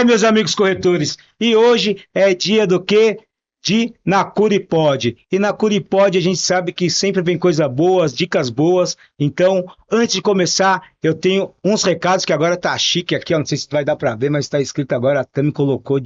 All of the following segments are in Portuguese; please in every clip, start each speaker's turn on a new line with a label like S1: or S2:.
S1: Meus amigos corretores, e hoje é dia do quê? De Nacuripod. E Nacuripod a gente sabe que sempre vem coisa boas, dicas boas. Então, antes de começar, eu tenho uns recados que agora tá chique aqui, ó, não sei se vai dar para ver, mas tá escrito agora, a Tami colocou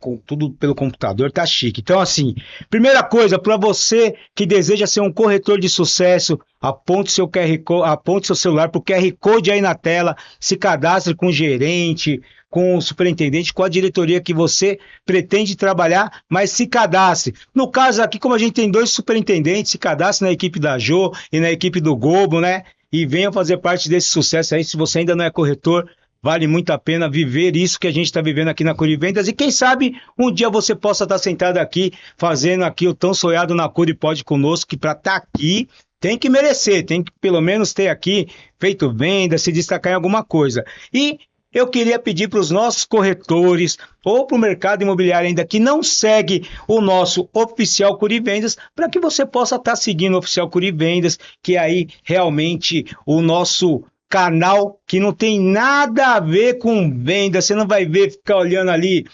S1: com tudo pelo computador, tá chique. Então, assim, primeira coisa, para você que deseja ser um corretor de sucesso, aponte seu QR Code, aponte seu celular pro QR Code aí na tela, se cadastre com o gerente, com o superintendente, com a diretoria que você pretende trabalhar, mas se cadastre. No caso aqui, como a gente tem 2 superintendentes, se cadastre na equipe da Jo e na equipe do Gobo, né? E venha fazer parte desse sucesso aí, se você ainda não é corretor. Vale muito a pena viver isso que a gente está vivendo aqui na Curivendas e quem sabe um dia você possa estar sentado aqui, fazendo aqui o tão sonhado Nacuripod conosco, que para estar aqui tem que merecer, tem que pelo menos ter aqui feito venda, se destacar em alguma coisa. E eu queria pedir para os nossos corretores ou para o mercado imobiliário ainda que não segue o nosso Oficial Curivendas, para que você possa estar seguindo o Oficial Curivendas, que é aí realmente o nosso canal que não tem nada a ver com venda, você não vai ver, ficar olhando ali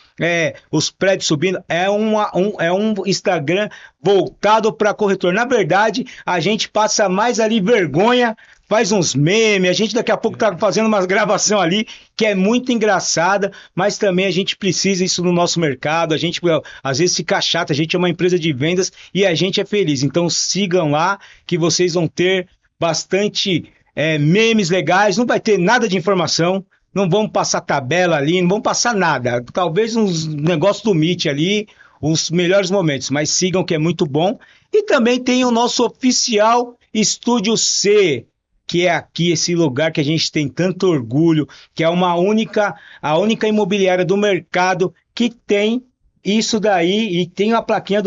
S1: os prédios subindo, é um Instagram voltado para corretor. Na verdade, a gente passa mais ali vergonha, faz uns memes, a gente daqui a pouco tá fazendo uma gravação ali que é muito engraçada, mas também a gente precisa isso no nosso mercado, a gente às vezes fica chato, a gente é uma empresa de vendas e a gente é feliz, então sigam lá que vocês vão ter bastante memes legais, não vai ter nada de informação, não vamos passar tabela ali, não vamos passar nada, talvez uns negócios do Meet ali, os melhores momentos, mas sigam que é muito bom. E também tem o nosso oficial Estúdio C, que é aqui esse lugar que a gente tem tanto orgulho, que é a única imobiliária do mercado que tem isso daí, e tem a plaquinha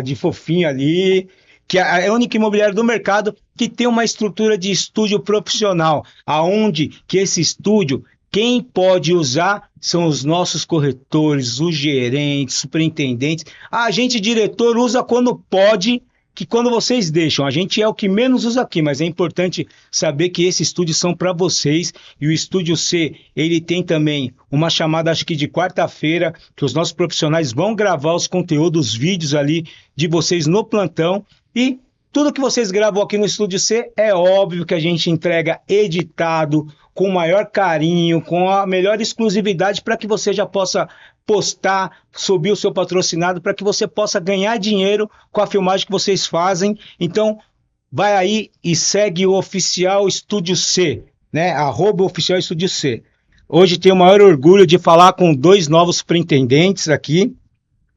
S1: de fofinho ali, que é a única imobiliária do mercado que tem uma estrutura de estúdio profissional, aonde que esse estúdio, quem pode usar são os nossos corretores, os gerentes, superintendentes. A gente, diretor, usa quando pode, que quando vocês deixam. A gente é o que menos usa aqui, mas é importante saber que esses estúdios são para vocês. E o Estúdio C, ele tem também uma chamada, acho que de quarta-feira, que os nossos profissionais vão gravar os conteúdos, os vídeos ali de vocês no plantão. E tudo que vocês gravam aqui no Estúdio C é óbvio que a gente entrega editado, com o maior carinho, com a melhor exclusividade para que você já possa postar, subir o seu patrocinado, para que você possa ganhar dinheiro com a filmagem que vocês fazem. Então, vai aí e segue o Oficial Estúdio C, né? @Oficial Estúdio C. Hoje tenho o maior orgulho de falar com 2 novos superintendentes aqui.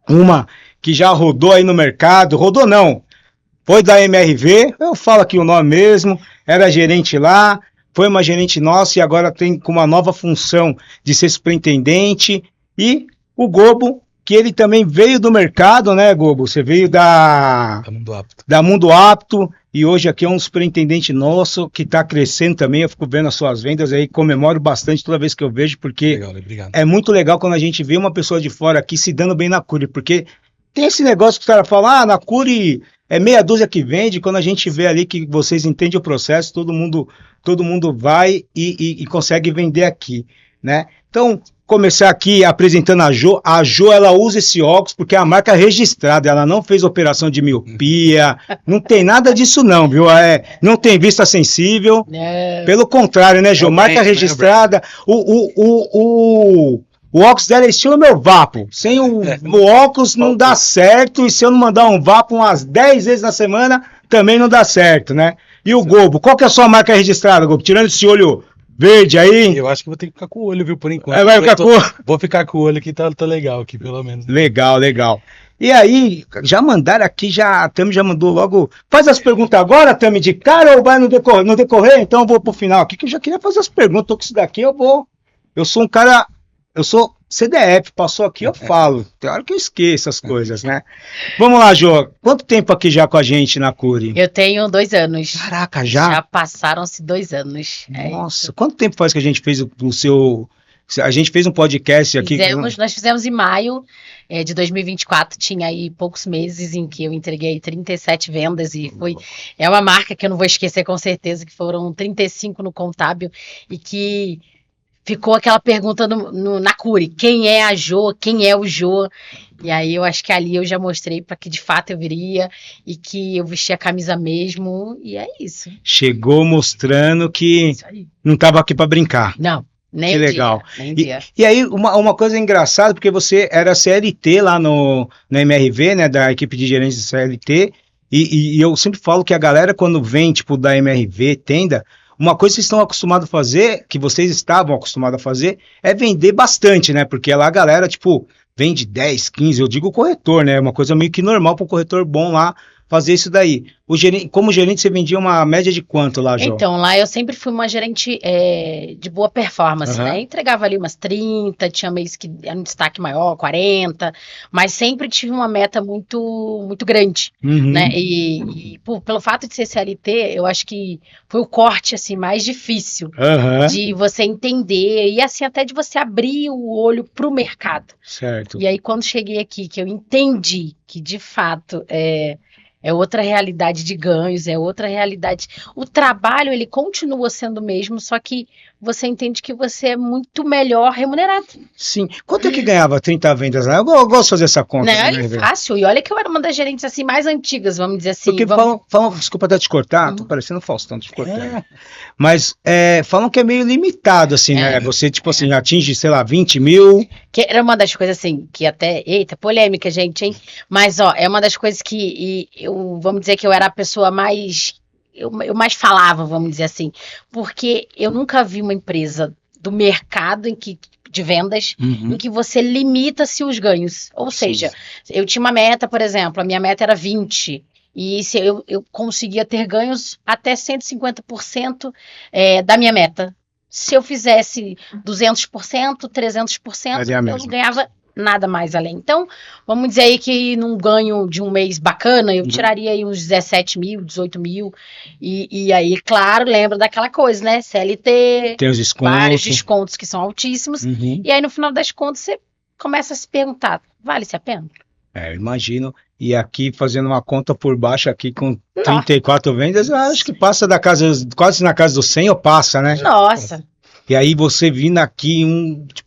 S1: Uma que já rodou aí no mercado, rodou não, foi da MRV, eu falo aqui o nome mesmo, era gerente lá, foi uma gerente nossa e agora tem com uma nova função de ser superintendente. E o Gobo, que ele também veio do mercado, né, Gobo? Você veio da Mundo Apto e hoje aqui é um superintendente nosso que está crescendo também. Eu fico vendo as suas vendas aí, comemoro bastante toda vez que eu vejo, porque legal, é muito legal quando a gente vê uma pessoa de fora aqui se dando bem na Curi, porque tem esse negócio que os caras falam, na Curi é meia dúzia que vende. Quando a gente vê ali que vocês entendem o processo, todo mundo vai e consegue vender aqui, né? Então, começar aqui apresentando a Jo. A Jo, ela usa esse óculos porque é a marca registrada, ela não fez operação de miopia, não tem nada disso não, viu? Não tem vista sensível, pelo contrário, né, Jo? Marca registrada, o óculos dela é estilo meu Vapo. Sem o óculos não dá certo. E se eu não mandar um Vapo umas 10 vezes na semana, também não dá certo, né? E o Gobo, qual que é a sua marca registrada, Gobo? Tirando esse olho verde aí.
S2: Eu acho que vou ter que ficar com o olho, viu, por enquanto. Vou ficar com o olho aqui, tá legal aqui, pelo menos.
S1: Legal. E aí, já mandaram aqui, a Tami já mandou logo. Faz as perguntas agora, Tami, de cara, ou vai no decorrer? Então eu vou pro final aqui, que eu já queria fazer as perguntas. Tô com isso daqui, eu sou um cara. Eu sou CDF, passou aqui, eu falo. Tem hora que eu esqueço as coisas, né? Vamos lá, Jô. Quanto tempo aqui já com a gente na Curi?
S3: Eu tenho 2 anos.
S1: Caraca, já?
S3: Já passaram-se 2 anos.
S1: Nossa, quanto tempo faz que a gente fez o seu... A gente fez um podcast aqui...
S3: Nós fizemos em maio de 2024, tinha aí poucos meses em que eu entreguei 37 vendas e é uma marca que eu não vou esquecer com certeza, que foram 35 no contábil e que... ficou aquela pergunta na Cury, quem é a Jo, quem é o Jô? E aí eu acho que ali eu já mostrei para que de fato eu viria e que eu vestia a camisa mesmo, e é isso.
S1: Chegou mostrando que não estava aqui para brincar.
S3: Não, nem
S1: que legal.
S3: Nem dia.
S1: E aí, uma coisa engraçada, porque você era CLT lá no MRV, né, da equipe de gerentes de CLT, e eu sempre falo que a galera, quando vem, tipo, da MRV, tenda, uma coisa que vocês estão acostumados a fazer, que vocês estavam acostumados a fazer, é vender bastante, né, porque lá a galera, tipo, vende 10, 15, eu digo corretor, né, uma coisa meio que normal para um corretor bom lá, fazer isso daí. Como gerente, você vendia uma média de quanto lá, Jô?
S3: Então, lá eu sempre fui uma gerente de boa performance, né? Entregava ali umas 30, tinha mês que era um destaque maior, 40, mas sempre tive uma meta muito, muito grande, né? E pelo fato de ser CLT, eu acho que foi o corte, assim, mais difícil de você entender e, assim, até de você abrir o olho para o mercado.
S1: Certo.
S3: E aí, quando cheguei aqui, que eu entendi que, de fato, é outra realidade de ganhos, é outra realidade. O trabalho, ele continua sendo o mesmo, só que você entende que você é muito melhor remunerado.
S1: Sim. Quanto é que ganhava 30 vendas lá? Eu gosto de fazer essa conta.
S3: Não, é fácil. E olha que eu era uma das gerentes assim, mais antigas, vamos dizer assim.
S1: Porque falam, desculpa até te cortar, tô parecendo Faustão te cortando. Mas falam que é meio limitado, assim, né? Você, tipo assim, atinge, sei lá, 20 mil.
S3: Que era uma das coisas, assim, que até... Eita, polêmica, gente, hein? Mas, ó, é uma das coisas que vamos dizer que eu era a pessoa mais... Eu mais falava, vamos dizer assim, porque eu nunca vi uma empresa do mercado de vendas em que você limita-se os ganhos. Ou seja, eu tinha uma meta, por exemplo, a minha meta era 20%, e se eu conseguia ter ganhos até 150% da minha meta. Se eu fizesse 200%, 300%, eu não ganhava nada mais além. Então, vamos dizer aí que num ganho de um mês bacana, eu tiraria aí uns 17 mil, 18 mil. E aí, claro, lembra daquela coisa, né? CLT,
S1: tem os descontos.
S3: Vários descontos que são altíssimos. E aí, no final das contas, você começa a se perguntar, vale-se a pena?
S1: Eu imagino. E aqui, fazendo uma conta por baixo, aqui com 34 vendas, eu acho que passa quase na casa dos 100 ou passa, né?
S3: Nossa!
S1: E aí, você vindo aqui,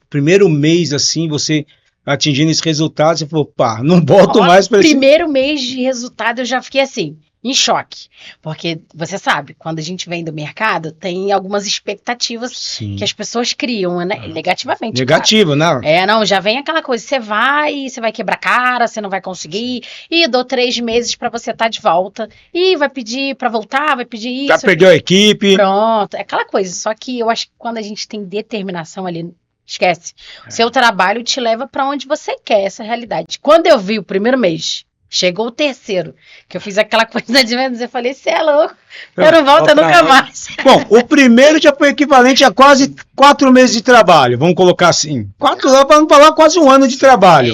S1: primeiro mês, assim, você atingindo esse resultado, você falou, pá, não volto mais para esse...
S3: Primeiro mês de resultado, eu já fiquei assim, em choque. Porque, você sabe, quando a gente vem do mercado, tem algumas expectativas que as pessoas criam, né? Negativamente.
S1: Negativo,
S3: claro. Não, já vem aquela coisa, você vai quebrar cara, você não vai conseguir, e dou 3 meses para você estar de volta, e vai pedir para voltar, vai pedir isso.
S1: Já perdeu a equipe.
S3: Pronto, é aquela coisa. Só que eu acho que quando a gente tem determinação ali, esquece. O seu trabalho te leva para onde você quer, essa realidade. Quando eu vi o primeiro mês, chegou o terceiro, que eu fiz aquela coisa de vendas, eu falei, você é louco, eu não volto nunca mais.
S1: Bom, o primeiro já foi equivalente a quase 4 meses de trabalho, vamos colocar assim. 4 anos, vamos falar quase 1 ano de trabalho.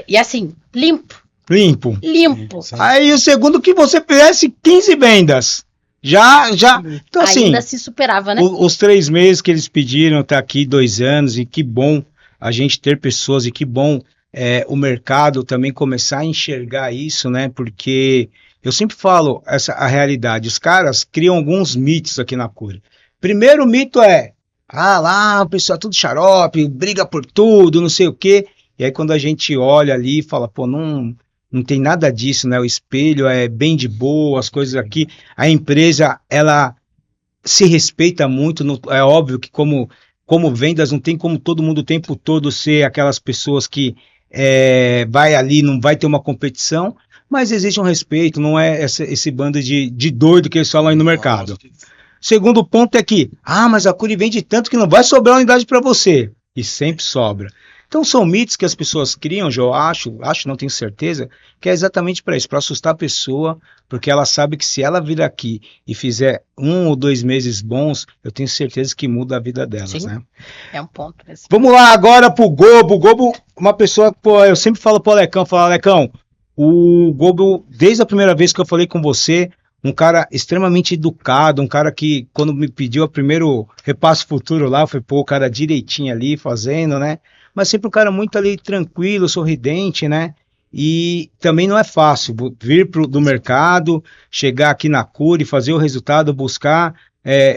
S3: E assim, limpo.
S1: Aí o segundo que você fizesse 15 vendas. Já. Então, assim,
S3: ainda se superava, né?
S1: Os 3 meses que eles pediram, tá aqui 2 anos, e que bom a gente ter pessoas, e que bom o mercado também começar a enxergar isso, né? Porque eu sempre falo a realidade. Os caras criam alguns mitos aqui na Cury. Primeiro mito lá o pessoal é tudo xarope, briga por tudo, não sei o quê. E aí quando a gente olha ali e fala, pô, não tem nada disso, né? O espelho é bem de boa, as coisas aqui. A empresa, ela se respeita muito. É óbvio que como vendas, não tem como todo mundo o tempo todo ser aquelas pessoas que vai ali, não vai ter uma competição, mas existe um respeito, não é esse bando de doido que eles falam aí no mercado. Segundo ponto é que, mas a Cury vende tanto que não vai sobrar unidade para você. E sempre sobra. Então são mitos que as pessoas criam, eu acho, não tenho certeza, que é exatamente para isso, para assustar a pessoa, porque ela sabe que se ela vir aqui e fizer 1 ou 2 meses bons, eu tenho certeza que muda a vida delas,
S3: Sim,
S1: né?
S3: É um ponto mesmo.
S1: Vamos lá agora pro Gobo. O Gobo, uma pessoa, eu sempre falo pro Alecão, Alecão, o Gobo, desde a primeira vez que eu falei com você, um cara extremamente educado, um cara que, quando me pediu o primeiro repasse futuro lá, foi o cara direitinho ali, fazendo, né? Mas sempre um cara muito ali tranquilo, sorridente, né? E também não é fácil vir do mercado, chegar aqui na Cury, fazer o resultado, buscar.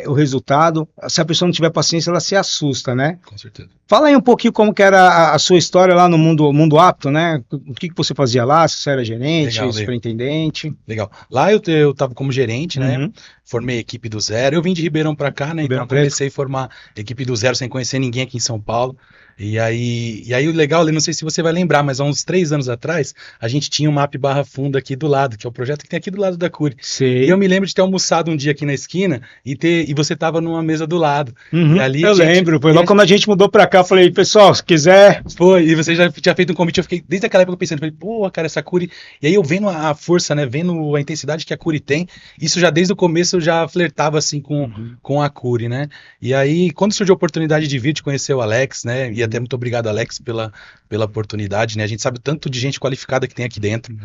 S1: o resultado. Se a pessoa não tiver paciência, ela se assusta, né?
S2: Com certeza.
S1: Fala aí um pouquinho como que era a sua história lá no mundo apto, né? O que você fazia lá? Se você era gerente,
S2: Legal,
S1: superintendente?
S2: Legal. Lá eu tava como gerente, né?
S1: Uhum.
S2: Formei equipe do zero. Eu vim de Ribeirão para cá, né?
S1: Ribeirão
S2: Então comecei a formar equipe do zero sem conhecer ninguém aqui em São Paulo. E aí o legal, eu não sei se você vai lembrar, mas há uns 3 anos atrás, a gente tinha o MAP Barra Funda aqui do lado, que é o projeto que tem aqui do lado da Cury.
S1: Sei.
S2: E eu me lembro de ter almoçado um dia aqui na esquina e você tava numa mesa do lado.
S1: Uhum,
S2: E ali,
S1: eu lembro, foi logo quando a gente mudou pra cá, eu falei, pessoal, se quiser...
S2: Foi, e você já tinha feito um convite, eu fiquei, desde aquela época pensando, falei, pô, cara, essa Cury... E aí eu vendo a força, né, vendo a intensidade que a Cury tem, isso já desde o começo eu já flertava, assim, com a Cury, né? E aí, quando surgiu a oportunidade de vir, de conhecer o Alex, né, e até muito obrigado, Alex, pela oportunidade, né? A gente sabe o tanto de gente qualificada que tem aqui dentro,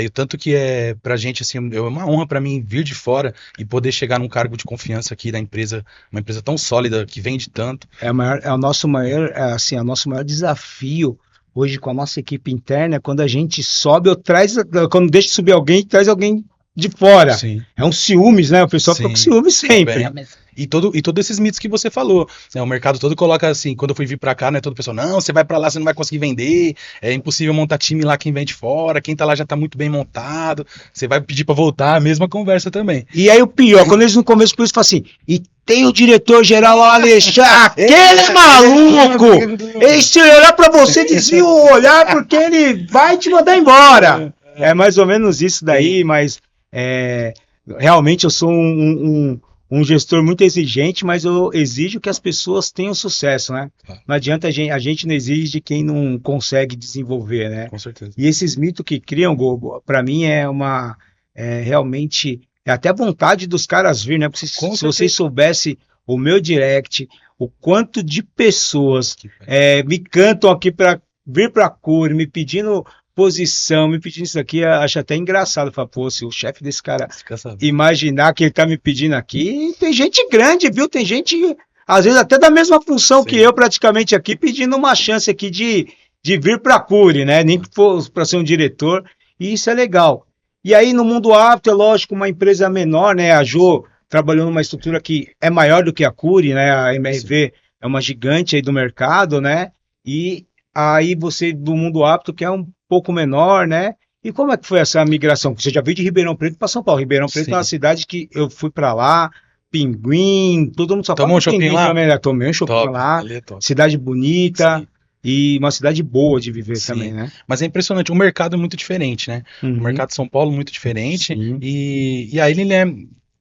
S2: e o tanto que é pra gente, assim, é uma honra pra mim vir de fora e poder chegar num cargo de confiança aqui da empresa, uma empresa tão sólida, que vende tanto.
S1: É o nosso maior, assim, é o nosso maior desafio hoje com a nossa equipe interna, quando a gente sobe, quando deixa de subir alguém, traz alguém de fora.
S2: Sim.
S1: É um ciúmes, né? O pessoal fica com ciúmes sempre.
S2: E todos esses mitos que você falou, né, o mercado todo coloca assim, quando eu fui vir pra cá, né, todo o pessoal, não, você vai pra lá, você não vai conseguir vender, é impossível montar time lá, quem vende fora, quem tá lá já tá muito bem montado, você vai pedir pra voltar, a mesma conversa também.
S1: E aí o pior, quando eles no começo por isso falam assim, e tem o diretor-geral Alexandre, aquele maluco, ele se olhar pra você, desvia o olhar porque ele vai te mandar embora. É mais ou menos isso daí, mas realmente eu sou um gestor muito exigente, mas eu exijo que as pessoas tenham sucesso, né? Não adianta a gente não exige de quem não consegue desenvolver, né?
S2: Com certeza.
S1: E esses mitos que criam, para mim realmente até vontade dos caras vir, né? Porque se vocês soubessem o meu direct, o quanto de pessoas me cantam aqui para vir para a Cury, me pedindo posição, me pedindo isso aqui, acho até engraçado. Falar, pô, se o chefe desse cara imaginar que ele tá me pedindo aqui, tem gente grande, viu? Tem gente, às vezes, até da mesma função que eu, praticamente aqui, pedindo uma chance aqui de vir para a Cury, né? Nem que for para ser um diretor, e isso é legal. E aí, no mundo apto, é lógico, uma empresa menor, né? A Jo trabalhou numa estrutura que é maior do que a Cury, né? A MRV é uma gigante aí do mercado, né? E aí você, do mundo apto, que é um pouco menor, né? E como é que foi essa migração? Você já veio de Ribeirão Preto para São Paulo. Ribeirão Preto é uma cidade que eu fui para lá, Pinguim, todo mundo só fala de Pinguim também, né? Tomei um shopping lá, cidade bonita. Sim. E uma cidade boa de viver também, né?
S2: Mas é impressionante, o mercado é muito diferente, né? O mercado de São Paulo é muito diferente. E aí ele é...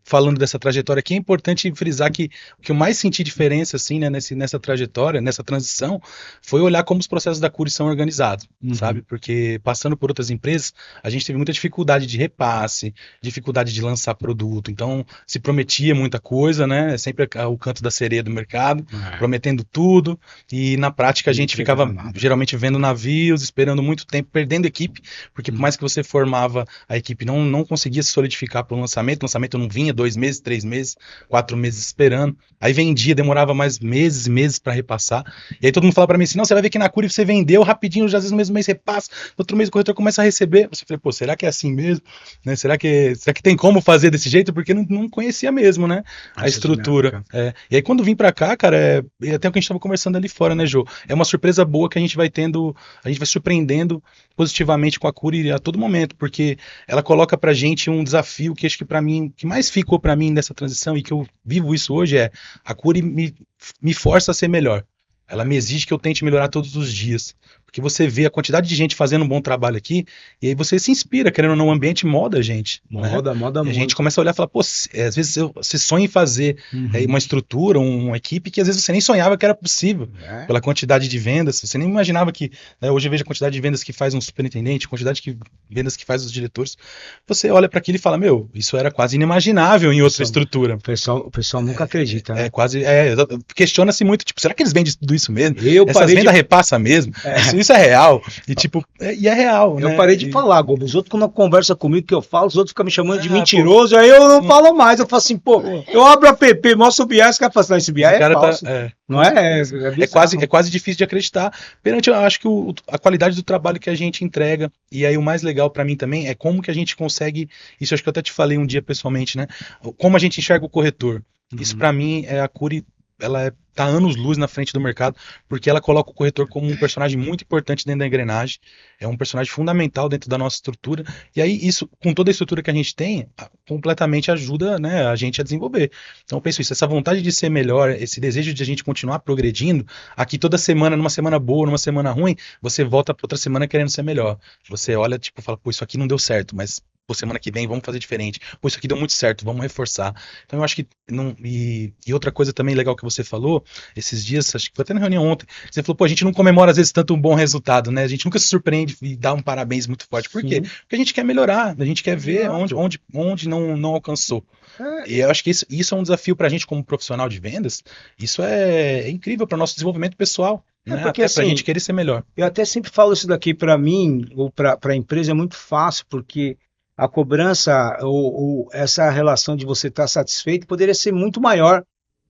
S2: Falando dessa trajetória aqui, é importante frisar que o que eu mais senti diferença, assim, né, nessa trajetória, nessa transição, foi olhar como os processos da Cury são organizados, sabe? Porque passando por outras empresas, a gente teve muita dificuldade de repasse, dificuldade de lançar produto, então se prometia muita coisa, né? Sempre o canto da sereia do mercado, prometendo tudo, e na prática a gente ficava geralmente vendo navios, esperando muito tempo, perdendo equipe, porque por mais que você formava a equipe, não conseguia se solidificar para o lançamento não vinha, 2 meses, 3 meses, 4 meses esperando. Aí vendia, demorava mais meses e meses para repassar. E aí todo mundo fala para mim assim, não, você vai ver que na Cury você vendeu rapidinho, já às vezes no mesmo mês repassa, no outro mês o corretor começa a receber. Você fala, pô, será que é assim mesmo? Né? Será que tem como fazer desse jeito? Porque não conhecia mesmo, né? A estrutura. E aí quando vim para cá, cara, até o que a gente estava conversando ali fora, né, Jô? É uma surpresa boa que a gente vai tendo, a gente vai surpreendendo positivamente com a Cury a todo momento, porque ela coloca pra gente um desafio que acho que para mim, que mais ficou para mim nessa transição e que eu vivo isso hoje a Cury me força a ser melhor. Ela me exige que eu tente melhorar todos os dias. Porque você vê a quantidade de gente fazendo um bom trabalho aqui, e aí você se inspira, querendo ou não, o ambiente moda a gente.
S1: Moda.
S2: E a gente começa a olhar e falar, pô, às vezes você sonha em fazer uma estrutura, uma equipe que às vezes você nem sonhava que era possível, pela quantidade de vendas. Você nem imaginava que, hoje eu vejo a quantidade de vendas que faz um superintendente, a quantidade de vendas que faz os diretores. Você olha para aquilo e fala, meu, isso era quase inimaginável em outra estrutura.
S1: O pessoal nunca acredita. Né?
S2: Questiona-se muito, tipo, será que eles vendem tudo isso mesmo?
S1: Essas
S2: vendas repassa mesmo? Isso é real. E tipo, e é real, né?
S1: Eu parei de falar, Gomes. Os outros, quando conversa comigo que eu falo, os outros ficam me chamando de mentiroso, aí eu não falo mais. Eu falo assim, pô, eu abro a app, mostro o BI, os caras falam assim, esse BI é falso. Não é?
S2: É quase difícil de acreditar. Perante, eu acho que a qualidade do trabalho que a gente entrega, e aí o mais legal pra mim também, é como que a gente consegue, isso eu acho que eu até te falei um dia pessoalmente, né? Como a gente enxerga o corretor. Isso para mim a Cury, ela tá anos-luz na frente do mercado, porque ela coloca o corretor como um personagem muito importante dentro da engrenagem, é um personagem fundamental dentro da nossa estrutura, e aí isso, com toda a estrutura que a gente tem, completamente ajuda, né, a gente a desenvolver. Então eu penso isso, essa vontade de ser melhor, esse desejo de a gente continuar progredindo, aqui toda semana, numa semana boa, numa semana ruim, você volta para outra semana querendo ser melhor. Você olha, tipo, fala, pô, isso aqui não deu certo, mas pô, semana que vem vamos fazer diferente. Pô, isso aqui deu muito certo, vamos reforçar. Então eu acho que não. E outra coisa também legal que você falou, esses dias, acho que foi até na reunião ontem, você falou, pô, a gente não comemora às vezes tanto um bom resultado, né? A gente nunca se surpreende e dá um parabéns muito forte. Por quê? Porque a gente quer melhorar, a gente quer ver onde não alcançou. E eu acho que isso é um desafio para a gente como profissional de vendas. Isso é incrível para o nosso desenvolvimento pessoal. Né?
S1: Porque
S2: até
S1: assim,
S2: para a gente querer ser melhor.
S1: Eu até sempre falo isso daqui para mim, ou para a empresa, é muito fácil, porque a cobrança ou essa relação de você estar satisfeito poderia ser muito maior,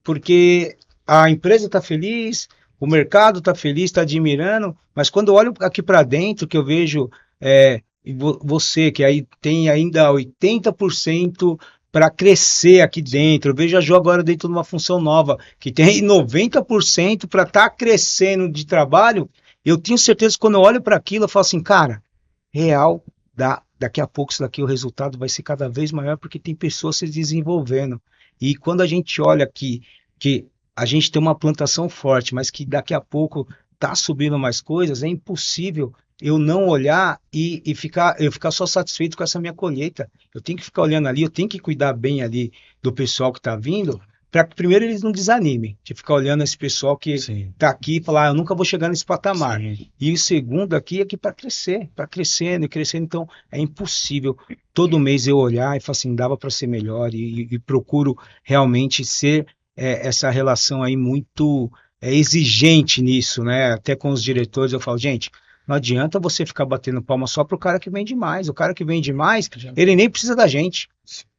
S1: porque a empresa está feliz, o mercado está feliz, está admirando, mas quando eu olho aqui para dentro, que eu vejo você, que aí tem ainda 80% para crescer aqui dentro. Eu vejo a Jo agora dentro de uma função nova, que tem 90% para estar crescendo de trabalho. Eu tenho certeza que quando eu olho para aquilo, eu falo assim, cara, real, daqui a pouco isso daqui o resultado vai ser cada vez maior, porque tem pessoas se desenvolvendo. E quando a gente olha aqui, que a gente tem uma plantação forte, mas que daqui a pouco está subindo mais coisas, é impossível eu não olhar eu ficar só satisfeito com essa minha colheita. Eu tenho que ficar olhando ali, eu tenho que cuidar bem ali do pessoal que está vindo, para que primeiro eles não desanimem, de ficar olhando esse pessoal que está aqui e falar, eu nunca vou chegar nesse patamar. Sim. E o segundo aqui para crescendo e crescendo, então é impossível todo mês eu olhar e falar assim, dava para ser melhor, e procuro realmente ser essa relação aí muito exigente nisso, né? Até com os diretores eu falo, gente, não adianta você ficar batendo palma só para o cara que vende mais. O cara que vende mais, ele nem precisa da gente.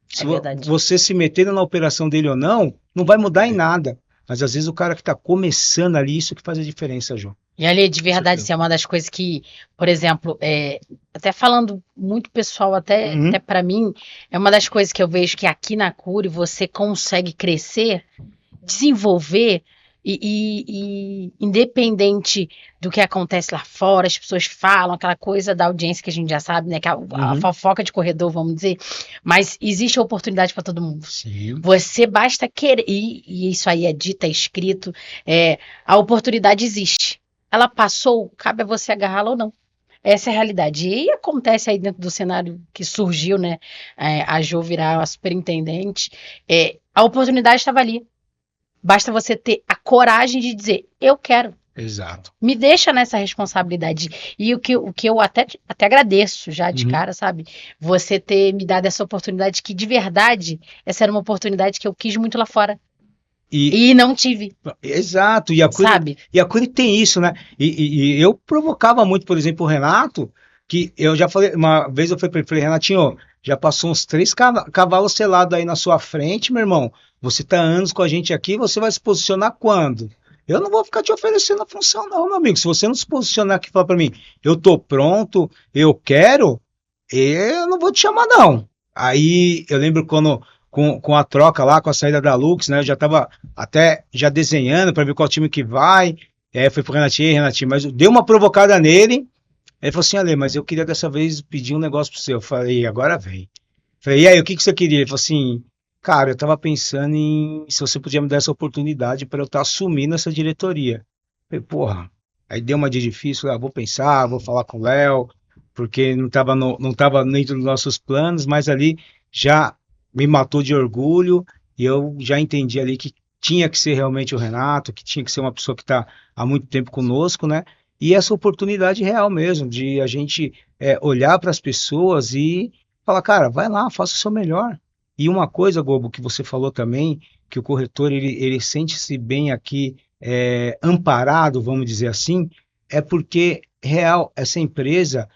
S1: Se você se meter na operação dele ou não vai mudar em nada. Mas às vezes o cara que está começando ali, isso que faz a diferença, João.
S3: E ali, de verdade, isso é uma das coisas que, por exemplo, até falando muito pessoal, até para mim, é uma das coisas que eu vejo que aqui na Cury você consegue crescer, desenvolver. E independente do que acontece lá fora, as pessoas falam, aquela coisa da audiência que a gente já sabe, né? Que a fofoca de corredor, vamos dizer, mas existe oportunidade para todo mundo.
S1: Sim.
S3: Você basta querer, e isso aí é dito, é escrito, a oportunidade existe. Ela passou, cabe a você agarrá-la ou não. Essa é a realidade. E acontece aí dentro do cenário que surgiu, né? A Jo virar a superintendente. A oportunidade estava ali. Basta você ter a coragem de dizer, eu quero.
S1: Exato.
S3: Me deixa nessa responsabilidade. E o que eu até agradeço já de cara, sabe? Você ter me dado essa oportunidade, que de verdade, essa era uma oportunidade que eu quis muito lá fora. E não tive.
S1: Exato. E a Cury tem isso, né? E eu provocava muito, por exemplo, o Renato, que eu já falei, uma vez eu falei, Renatinho, já passou uns 3 cavalos selados aí na sua frente, meu irmão. Você está anos com a gente aqui, você vai se posicionar quando? Eu não vou ficar te oferecendo a função, não, meu amigo. Se você não se posicionar aqui e falar para mim, eu tô pronto, eu quero, eu não vou te chamar, não. Aí eu lembro quando, com a troca lá, com a saída da Lux, né? Eu já estava até já desenhando para ver qual time que vai. Foi pro Renatinho, mas deu uma provocada nele. Ele falou assim, Ale, mas eu queria dessa vez pedir um negócio pro você. Eu falei, agora vem. Falei, e aí, o que você queria? Ele falou assim, cara, eu tava pensando em se você podia me dar essa oportunidade para eu estar assumindo essa diretoria. Eu falei, porra, aí deu uma dia difícil, vou pensar, vou falar com o Léo, porque não tava dentro dos nossos planos, mas ali já me matou de orgulho e eu já entendi ali que tinha que ser realmente o Renato, que tinha que ser uma pessoa que está há muito tempo conosco, né? E essa oportunidade real mesmo, de a gente olhar para as pessoas e falar, cara, vai lá, faça o seu melhor. E uma coisa, Gobo, que você falou também, que o corretor ele sente-se bem aqui amparado, vamos dizer assim, é porque, real, essa empresa,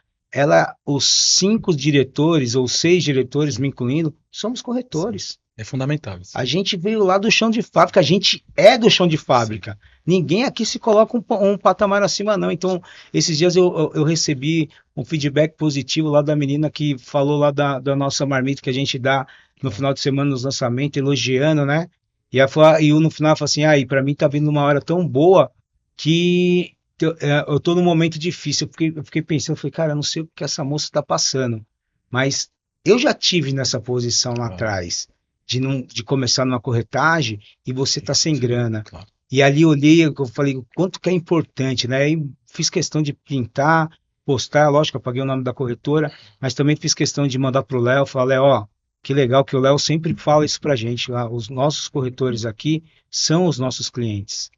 S1: os 5 diretores, ou 6 diretores, me incluindo, somos corretores.
S2: Sim. É fundamental isso.
S1: A gente veio lá do chão de fábrica, a gente é do chão de fábrica. Sim. Ninguém aqui se coloca um patamar acima, não. Então, esses dias eu recebi um feedback positivo lá da menina que falou lá da nossa marmita que a gente dá no final de semana nos lançamentos, elogiando, né? E eu no final eu falei assim, para mim tá vindo uma hora tão boa que eu tô num momento difícil. Eu fiquei pensando, falei, cara, eu não sei o que essa moça tá passando, mas eu já tive nessa posição lá atrás, de começar numa corretagem e você tá sem grana.
S2: Claro.
S1: E ali eu olhei, eu falei, o quanto que é importante, né? Aí fiz questão de pintar, postar, lógico, eu paguei o nome da corretora, mas também fiz questão de mandar pro Léo, falar, Léo, ó, que legal que o Léo sempre fala isso pra gente, os nossos corretores aqui são os nossos clientes.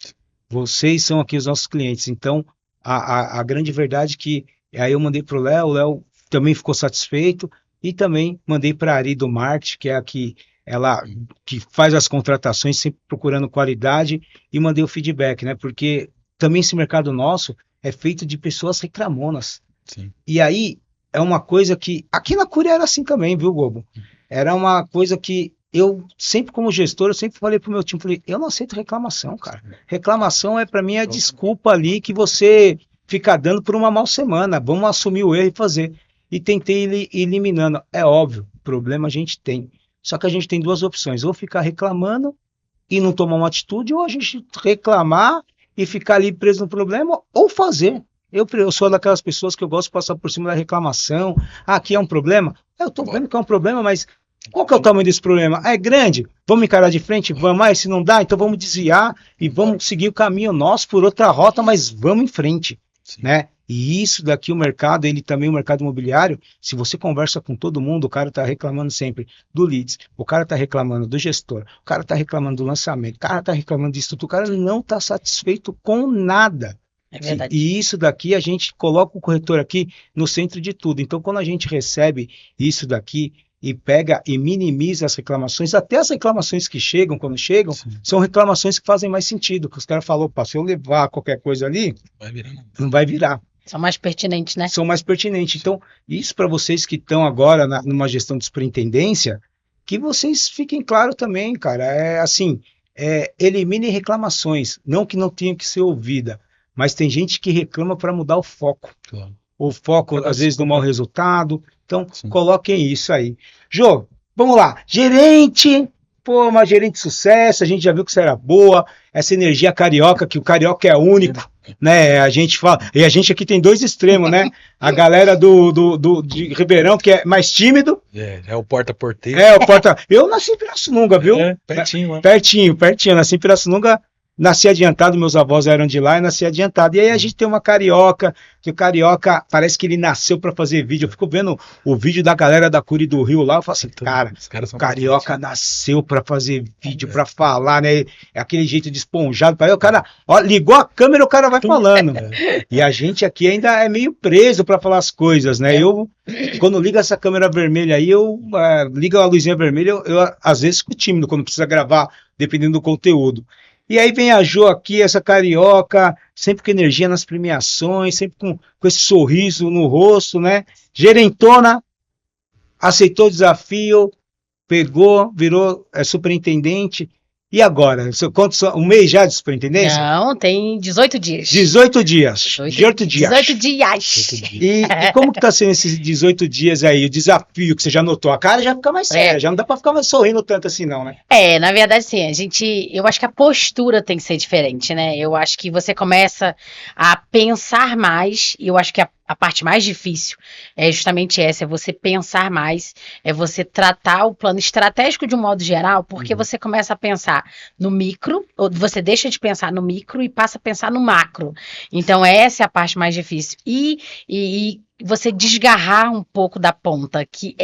S1: Vocês são aqui os nossos clientes. Então, a grande verdade é que aí eu mandei pro Léo, o Léo também ficou satisfeito, e também mandei para a Ari do Marketing, que é a que faz as contratações, sempre procurando qualidade, e mandei o feedback, né? Porque também esse mercado nosso é feito de pessoas reclamonas.
S2: Sim.
S1: E aí é uma coisa que aqui na Cury era assim também, viu, Gobo? Era uma coisa que eu sempre, como gestor, eu sempre falei pro meu time, falei, eu não aceito reclamação, cara. Reclamação para mim a desculpa ali que você fica dando por uma mal semana. Vamos assumir o erro e fazer. E tentei eliminando. É óbvio, problema a gente tem. Só que a gente tem duas opções, ou ficar reclamando e não tomar uma atitude, ou a gente reclamar e ficar ali preso no problema, ou fazer. Eu sou daquelas pessoas que eu gosto de passar por cima da reclamação. Aqui é um problema? Eu estou vendo que é um problema, mas qual que é o tamanho desse problema? É grande? Vamos encarar de frente? Vamos, se não dá, então vamos desviar e vamos seguir o caminho nosso por outra rota, mas vamos em frente, né? E isso daqui, o mercado, ele também, o mercado imobiliário, se você conversa com todo mundo, o cara está reclamando sempre do leads, o cara está reclamando do gestor, o cara está reclamando do lançamento, o cara está reclamando disso tudo, o cara não está satisfeito com nada.
S3: É verdade.
S1: E isso daqui, a gente coloca o corretor aqui no centro de tudo. Então, quando a gente recebe isso daqui e pega e minimiza as reclamações, até as reclamações que chegam, quando chegam, são reclamações que fazem mais sentido, que os caras falaram, se eu levar qualquer coisa ali, não vai virar.
S3: São mais pertinentes, né?
S1: São mais pertinentes. Então, isso para vocês que estão agora numa gestão de superintendência, que vocês fiquem claros também, cara. Eliminem reclamações. Não que não tenha que ser ouvida, mas tem gente que reclama para mudar o foco. Claro. O foco, às vezes, do mau resultado. Então, coloquem isso aí. Jô, vamos lá. Gerente, uma gerente de sucesso, a gente já viu que você era boa, essa energia carioca, que o carioca é único. Né, a gente fala, e a gente aqui tem dois extremos, né? A galera de Ribeirão, que é mais tímido.
S2: É o porta-porteiro.
S1: Eu nasci em Pirassununga, viu?
S2: Pertinho, né?
S1: Pertinho. Nasci em Pirassununga, nasci adiantado, meus avós eram de lá e nasci adiantado. E aí a gente tem uma carioca, que o carioca parece que ele nasceu para fazer vídeo. Eu fico vendo o vídeo da galera da Cury do Rio lá, eu falo assim, cara, o carioca nasceu para fazer vídeo, para falar, né? É aquele jeito de esponjado. Aí o cara, ligou a câmera, o cara vai falando. E a gente aqui ainda é meio preso para falar as coisas, né? Quando liga essa câmera vermelha aí, liga a luzinha vermelha, eu às vezes fico tímido quando precisa gravar, dependendo do conteúdo. E aí vem a Jo aqui, essa carioca, sempre com energia nas premiações, sempre com esse sorriso no rosto, né? Gerentona, aceitou o desafio, pegou, virou superintendente. E agora? Um mês já de superintendência?
S3: Não, tem 18 dias.
S1: 18 dias. 18 dias.
S3: 18 dias.
S1: E como que tá sendo esses 18 dias aí? O desafio que você já notou? A cara já fica mais séria, já não dá pra ficar mais sorrindo tanto assim não, né?
S3: Na verdade sim, eu acho que a postura tem que ser diferente, né? Eu acho que você começa a pensar mais, e eu acho que a parte mais difícil é justamente essa, é você pensar mais, é você tratar o plano estratégico de um modo geral, porque você começa a pensar no micro, ou você deixa de pensar no micro e passa a pensar no macro. Então essa é a parte mais difícil. E você desgarrar um pouco da ponta, que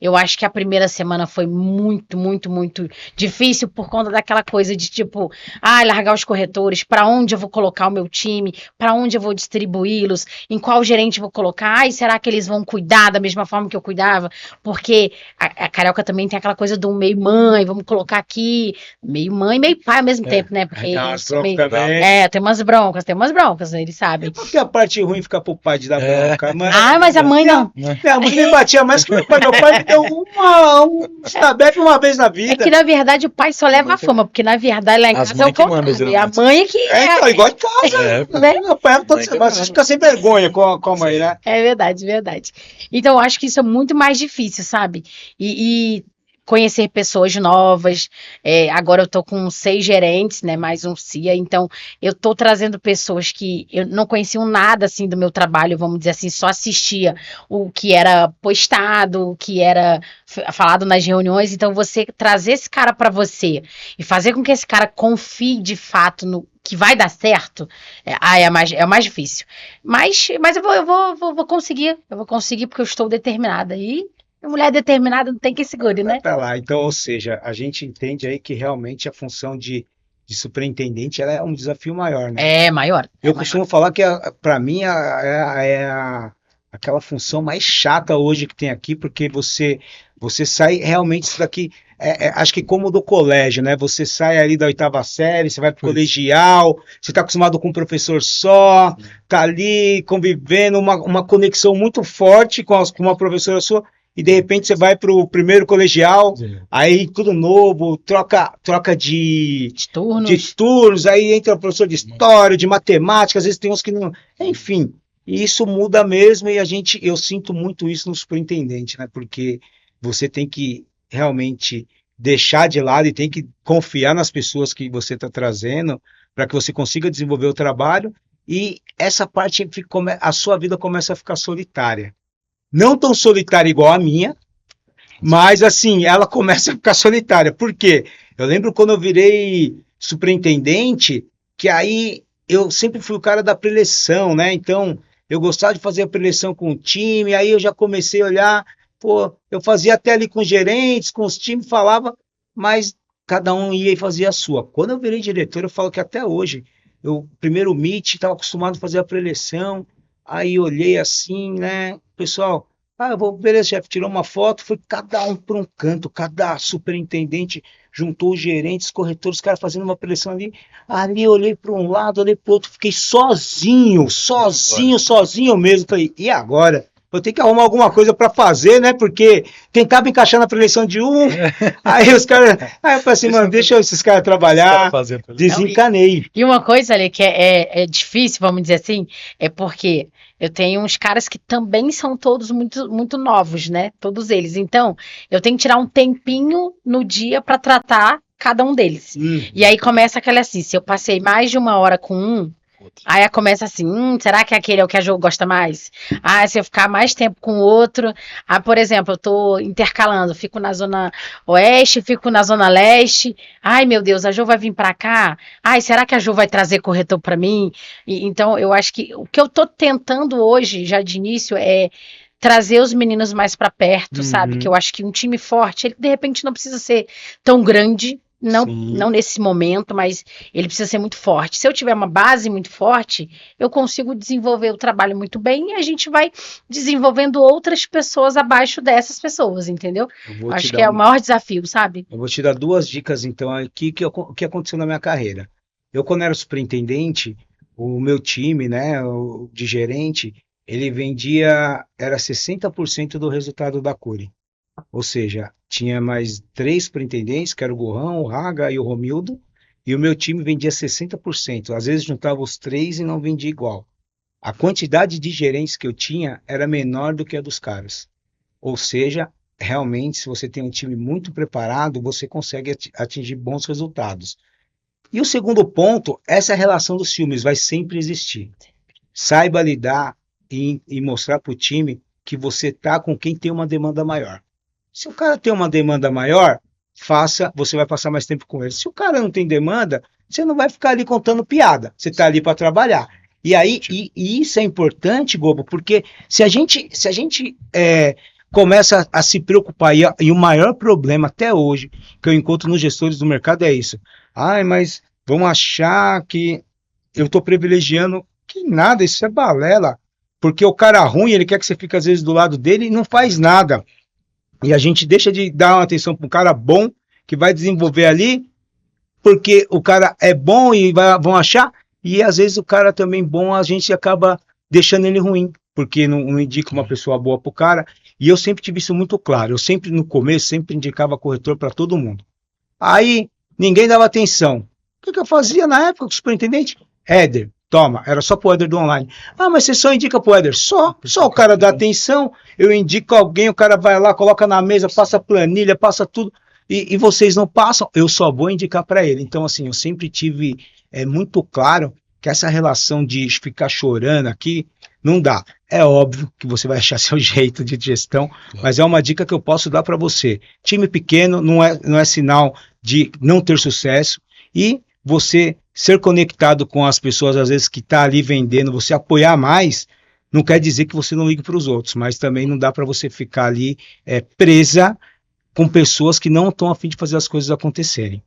S3: eu acho que a primeira semana foi muito, muito, muito difícil por conta daquela coisa de tipo, largar os corretores, para onde eu vou colocar o meu time, para onde eu vou distribuí-los, em qual gerente eu vou colocar, será que eles vão cuidar da mesma forma que eu cuidava? Porque a carioca também tem aquela coisa do meio mãe, vamos colocar aqui, meio mãe e meio pai ao mesmo tempo, né? Porque tem umas broncas, eles sabem.
S1: Por que a parte ruim fica pro pai de dar bronca?
S3: Mas a mãe não.
S1: Minha mãe me batia mais que meu pai. Meu pai me deu um estabefe uma vez na vida.
S3: É que na verdade o pai só leva a fama, porque na verdade lá em casa é o contrário. E a mãe é que
S1: então, igual em casa. Né? Meu pai toda semana, você fica sem vergonha com a mãe, né?
S3: É verdade. Então eu acho que isso é muito mais difícil, sabe? E conhecer pessoas novas. Agora eu estou com 6 gerentes, né, mais um CIA, então eu estou trazendo pessoas que eu não conheciam nada assim do meu trabalho, vamos dizer assim, só assistia o que era postado, o que era falado nas reuniões. Então você trazer esse cara para você e fazer com que esse cara confie de fato no que vai dar certo, é o mais difícil. Mas eu vou conseguir porque eu estou determinada. E mulher determinada não tem que segure, né?
S1: Tá lá. Então, ou seja, a gente entende aí que realmente a função de superintendente ela é um desafio maior, né?
S3: É maior.
S1: Eu costumo falar que, para mim, aquela função mais chata hoje que tem aqui, porque você sai realmente isso daqui. Acho que como do colégio, né? Você sai ali da 8ª série, você vai pro colegial, você está acostumado com um professor só, tá ali convivendo, uma conexão muito forte com uma professora sua, e de repente você vai pro primeiro colegial, aí tudo novo, troca de turnos, aí entra o professor de história, de matemática, às vezes tem uns que não. Enfim, isso muda mesmo, e eu sinto muito isso no superintendente, né? Porque você tem que realmente deixar de lado e tem que confiar nas pessoas que você está trazendo para que você consiga desenvolver o trabalho, e essa parte, a sua vida começa a ficar solitária. Não tão solitária igual a minha, mas assim, ela começa a ficar solitária. Por quê? Eu lembro quando eu virei superintendente, que aí eu sempre fui o cara da preleção, né? Então, eu gostava de fazer a preleção com o time, aí eu já comecei a olhar, eu fazia até ali com os gerentes, com os times, falava, mas cada um ia e fazia a sua. Quando eu virei diretor, eu falo que até hoje, primeiro meet, estava acostumado a fazer a preleção, aí olhei assim, né, pessoal, beleza, chefe, tirou uma foto, foi cada um para um canto, cada superintendente juntou os gerentes, os corretores, os caras fazendo uma preleção ali olhei para um lado, olhei para o outro, fiquei sozinho mesmo, falei, e agora? Vou ter que arrumar alguma coisa para fazer, né? Porque tentava encaixar na preleção de um, aí os caras. Aí eu falei assim, mano, deixa esses caras trabalhar. Desencanei.
S3: E uma coisa ali que é difícil, vamos dizer assim, é porque eu tenho uns caras que também são todos muito, muito novos, né? Todos eles. Então, eu tenho que tirar um tempinho no dia para tratar cada um deles. E aí começa aquela assim, se eu passei mais de 1 hora com um, aí começa assim, será que aquele é o que a Jo gosta mais? Se eu ficar mais tempo com o outro, por exemplo, eu tô intercalando, fico na zona oeste, fico na zona leste, ai meu Deus, a Jo vai vir pra cá, será que a Jo vai trazer corretor pra mim? Então eu acho que o que eu tô tentando hoje, já de início, é trazer os meninos mais pra perto, sabe? Que eu acho que um time forte, ele de repente não precisa ser tão grande, não nesse momento, mas ele precisa ser muito forte. Se eu tiver uma base muito forte, eu consigo desenvolver o trabalho muito bem, e a gente vai desenvolvendo outras pessoas abaixo dessas pessoas, entendeu? Acho que é o maior desafio, sabe?
S1: Eu vou te dar 2 dicas, então, aqui que aconteceu na minha carreira. Eu, quando era superintendente, o meu time, né, de gerente, ele era 60% do resultado da Cury. Ou seja, tinha mais 3 superintendentes, que era o Gorrão, o Raga e o Romildo, e o meu time vendia 60%. Às vezes juntava os 3 e não vendia igual. A quantidade de gerentes que eu tinha era menor do que a dos caras. Ou seja, realmente, se você tem um time muito preparado, você consegue atingir bons resultados. E o segundo ponto, essa relação dos ciúmes vai sempre existir. Saiba lidar e mostrar para o time que você está com quem tem uma demanda maior. Se o cara tem uma demanda maior, você vai passar mais tempo com ele. Se o cara não tem demanda, você não vai ficar ali contando piada. Você está ali para trabalhar. E aí, e isso é importante, Gobo, porque se a gente começa a se preocupar, e o maior problema até hoje que eu encontro nos gestores do mercado é isso. Mas vão achar que eu estou privilegiando. Que nada, isso é balela. Porque o cara ruim, ele quer que você fique às vezes do lado dele e não faz nada. E a gente deixa de dar uma atenção para um cara bom, que vai desenvolver ali, porque o cara é bom e vão achar, e às vezes o cara também bom, a gente acaba deixando ele ruim, porque não indica uma pessoa boa para o cara. E eu sempre tive isso muito claro. Eu sempre, no começo, sempre indicava corretor para todo mundo. Aí, ninguém dava atenção. O que eu fazia na época com o superintendente? Éder, Toma, era só pro Éder do online. Ah, mas você só indica pro Éder? Só o cara dá atenção, eu indico alguém, o cara vai lá, coloca na mesa, passa planilha, passa tudo, e vocês não passam, eu só vou indicar para ele. Então, assim, eu sempre tive muito claro que essa relação de ficar chorando aqui, não dá. É óbvio que você vai achar seu jeito de gestão, mas é uma dica que eu posso dar para você. Time pequeno não é sinal de não ter sucesso, e você ser conectado com as pessoas, às vezes, que está ali vendendo, você apoiar mais, não quer dizer que você não ligue para os outros, mas também não dá para você ficar ali presa com pessoas que não estão a fim de fazer as coisas acontecerem.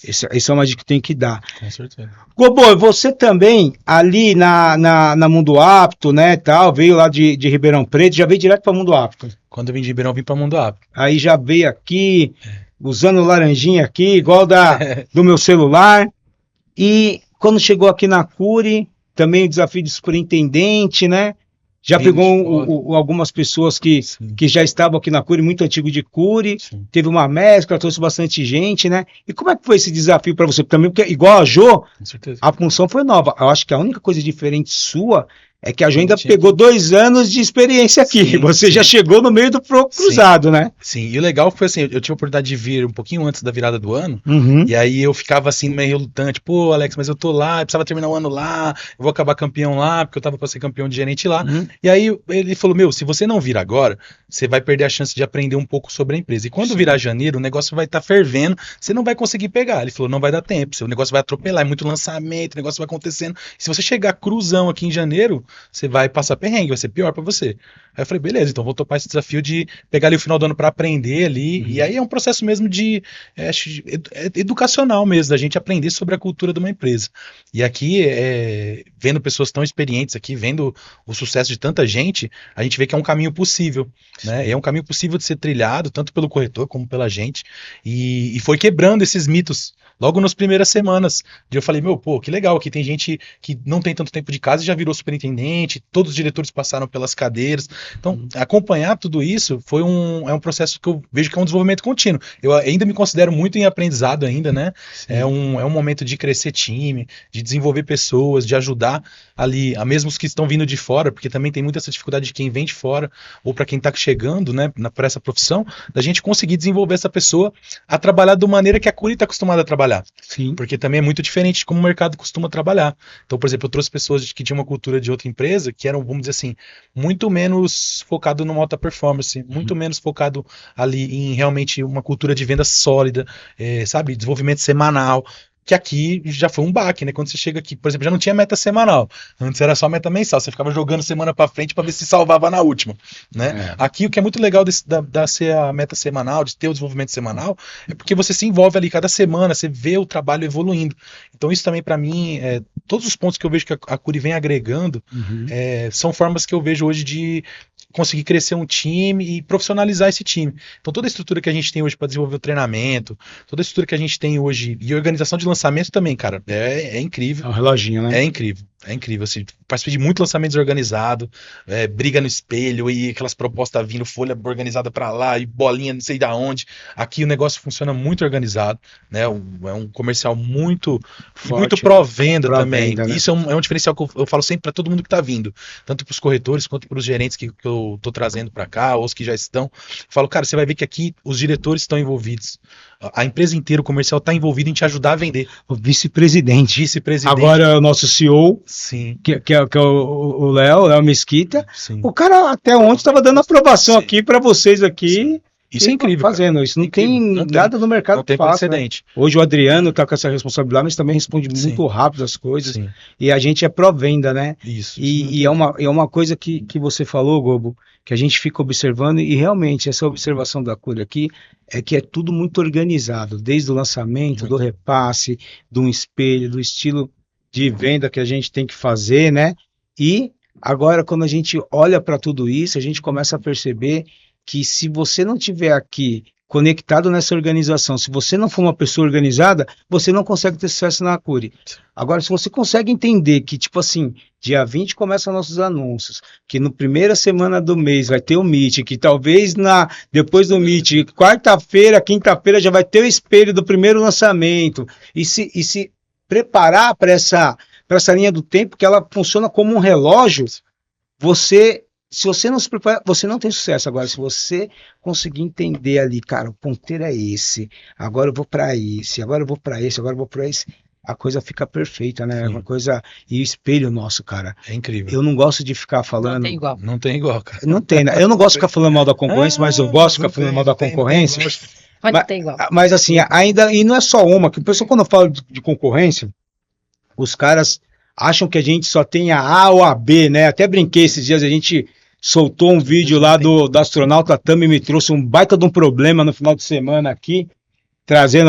S1: Essa é uma dica que tem que dar.
S2: Com certeza.
S1: Gobo, você também, ali na Mundo Apto, né, tal, veio lá de Ribeirão Preto, já veio direto para Mundo Apto.
S2: Quando eu vim de Ribeirão, eu vim para Mundo Apto.
S1: Aí já veio aqui, usando laranjinha aqui, igual do meu celular. E quando chegou aqui na Cury, também o desafio de superintendente, né? Já pegou algumas pessoas que já estavam aqui na Cury, muito antigo de Cury, teve uma mescla, trouxe bastante gente, né? E como é que foi esse desafio para você? Também, porque igual a Jô, a função foi nova. Eu acho que a única coisa diferente sua é que a Jô ainda pegou 2 anos de experiência aqui. Você já chegou no meio do cruzado, né?
S2: Sim, e o legal foi assim, eu tive a oportunidade de vir um pouquinho antes da virada do ano, e aí eu ficava assim meio relutante, pô, Alex, mas eu tô lá, eu precisava terminar o ano lá, eu vou acabar campeão lá, porque eu tava pra ser campeão de gerente lá. E aí ele falou, meu, se você não vir agora, você vai perder a chance de aprender um pouco sobre a empresa. E quando virar janeiro, o negócio vai estar fervendo, você não vai conseguir pegar. Ele falou, não vai dar tempo, o negócio vai atropelar, é muito lançamento, o negócio vai acontecendo. E se você chegar cruzão aqui em janeiro, você vai passar perrengue, vai ser pior pra você. Aí eu falei, beleza, então vou topar esse desafio de pegar ali o final do ano para aprender ali, e aí é um processo mesmo de educacional mesmo, da gente aprender sobre a cultura de uma empresa. E aqui, vendo pessoas tão experientes aqui, vendo o sucesso de tanta gente, a gente vê que é um caminho possível, né? É um caminho possível de ser trilhado, tanto pelo corretor como pela gente, e foi quebrando esses mitos logo nas primeiras semanas. Eu falei, meu, pô, que legal, aqui tem gente que não tem tanto tempo de casa e já virou superintendente, todos os diretores passaram pelas cadeiras. Então, acompanhar tudo isso é um processo que eu vejo que é um desenvolvimento contínuo. Eu ainda me considero muito em aprendizado ainda, né? É um momento de crescer time, de desenvolver pessoas, de ajudar ali, a mesmo os que estão vindo de fora, porque também tem muita essa dificuldade de quem vem de fora, ou para quem está chegando, né, para essa profissão, da gente conseguir desenvolver essa pessoa a trabalhar da maneira que a Cury está acostumada a trabalhar.
S1: Sim.
S2: Porque também é muito diferente de como o mercado costuma trabalhar. Então, por exemplo, eu trouxe pessoas que tinham uma cultura de outra empresa, que eram, vamos dizer assim, muito menos focado numa alta performance, muito menos focado ali em realmente uma cultura de venda sólida, sabe, desenvolvimento semanal, que aqui já foi um baque, né? Quando você chega aqui, por exemplo, já não tinha meta semanal, antes era só meta mensal, você ficava jogando semana para frente para ver se salvava na última, né? Aqui o que é muito legal da ser a meta semanal, de ter o desenvolvimento semanal, é porque você se envolve ali cada semana, você vê o trabalho evoluindo. Então isso também para mim, todos os pontos que eu vejo que a Cury vem agregando, são formas que eu vejo hoje de conseguir crescer um time e profissionalizar esse time. Então toda a estrutura que a gente tem hoje para desenvolver o treinamento, toda a estrutura que a gente tem hoje e a organização de lançamento também, cara, é incrível.
S1: É um reloginho, né?
S2: É incrível, assim, participei de muito lançamento desorganizado, briga no espelho e aquelas propostas vindo, folha organizada para lá e bolinha não sei da onde. Aqui o negócio funciona muito organizado, né? É um comercial muito forte, muito pró-venda também. Né? Isso é um diferencial que eu falo sempre para todo mundo que tá vindo, tanto para os corretores quanto para os gerentes que eu tô trazendo para cá, ou os que já estão. Eu falo, cara, você vai ver que aqui os diretores estão envolvidos. A empresa inteira, o comercial está envolvido em te ajudar a vender.
S1: O vice-presidente.
S2: Vice-presidente.
S1: Agora é o nosso CEO,
S2: sim,
S1: que é o Léo Mesquita.
S2: Sim.
S1: O cara até ontem estava dando aprovação aqui para vocês aqui. Sim.
S2: Isso é incrível.
S1: Fazendo cara. Isso não tem nada no mercado
S2: não tem precedente.
S1: Né? Hoje o Adriano está com essa responsabilidade, mas também responde muito rápido as coisas. Sim. E a gente é pró-venda, né?
S2: Isso.
S1: E é uma coisa que você falou, Gobo, que a gente fica observando, e realmente essa observação da Cury aqui é que é tudo muito organizado, desde o lançamento, do repasse, do espelho, do estilo de venda que a gente tem que fazer, né? E agora, quando a gente olha para tudo isso, a gente começa a perceber que se você não tiver aqui conectado nessa organização, se você não for uma pessoa organizada, você não consegue ter sucesso na Cury. Agora, se você consegue entender que, tipo assim, dia 20 começam nossos anúncios, que na primeira semana do mês vai ter o Meet, que talvez depois do Meet, quarta-feira, quinta-feira já vai ter o espelho do primeiro lançamento, e se preparar para para essa linha do tempo, que ela funciona como um relógio. Se você não se prepara, você não tem sucesso. Agora, se você conseguir entender ali, cara, o ponteiro é esse, agora eu vou para esse, agora eu vou para esse, agora eu vou para esse, a coisa fica perfeita, né? Uma coisa. E o espelho nosso, cara.
S2: É incrível.
S1: Eu não gosto de ficar falando.
S3: Não tem igual.
S2: Não tem igual, cara.
S1: Não tem, né? Eu não gosto de ficar falando mal da concorrência, mas eu gosto de ficar falando mal da concorrência.
S3: Mas não tem igual.
S1: Mas assim, ainda. E não é só uma, que o pessoal, quando eu falo de concorrência, os caras acham que a gente só tem a A ou a B, né? Até brinquei esses dias, a gente soltou um vídeo lá do astronauta Tami, me trouxe um baita de um problema no final de semana aqui, trazendo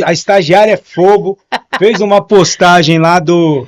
S1: a estagiária Fogo, fez uma postagem lá do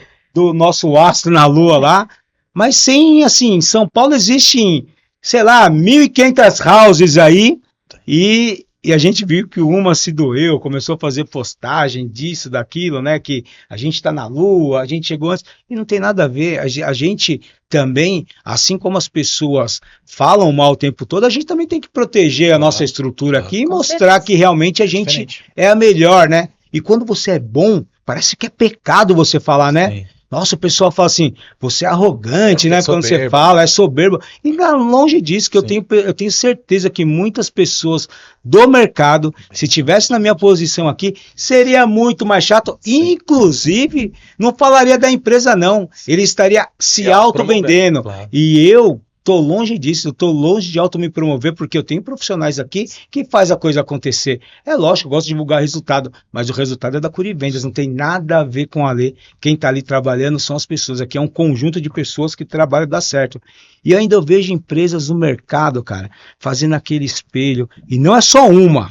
S1: nosso astro na Lua lá, mas sem, assim, em São Paulo existem, sei lá, 1.500 houses aí, e a gente viu que uma se doeu, começou a fazer postagem disso, daquilo, né? Que a gente está na Lua, a gente chegou antes, e não tem nada a ver. A gente também, assim como as pessoas falam mal o tempo todo, a gente também tem que proteger a nossa estrutura aqui e mostrar que realmente a gente é a melhor, né? E quando você é bom, parece que é pecado você falar, né? Sim. Nossa, o pessoal fala assim, você é arrogante, né? Quando você fala, é soberbo. E longe disso, que eu tenho certeza que muitas pessoas do mercado, se tivesse na minha posição aqui, seria muito mais chato. Sim. Inclusive, não falaria da empresa, não. Ele estaria se auto-vendendo. Claro. E eu tô longe disso, eu tô longe de auto me promover, porque eu tenho profissionais aqui que faz a coisa acontecer. É lógico, eu gosto de divulgar resultado, mas o resultado é da Curi Vendas, não tem nada a ver com a Lê. Quem tá ali trabalhando são as pessoas, aqui é um conjunto de pessoas que trabalham e dá certo. E ainda eu vejo empresas no mercado, cara, fazendo aquele espelho, e não é só uma,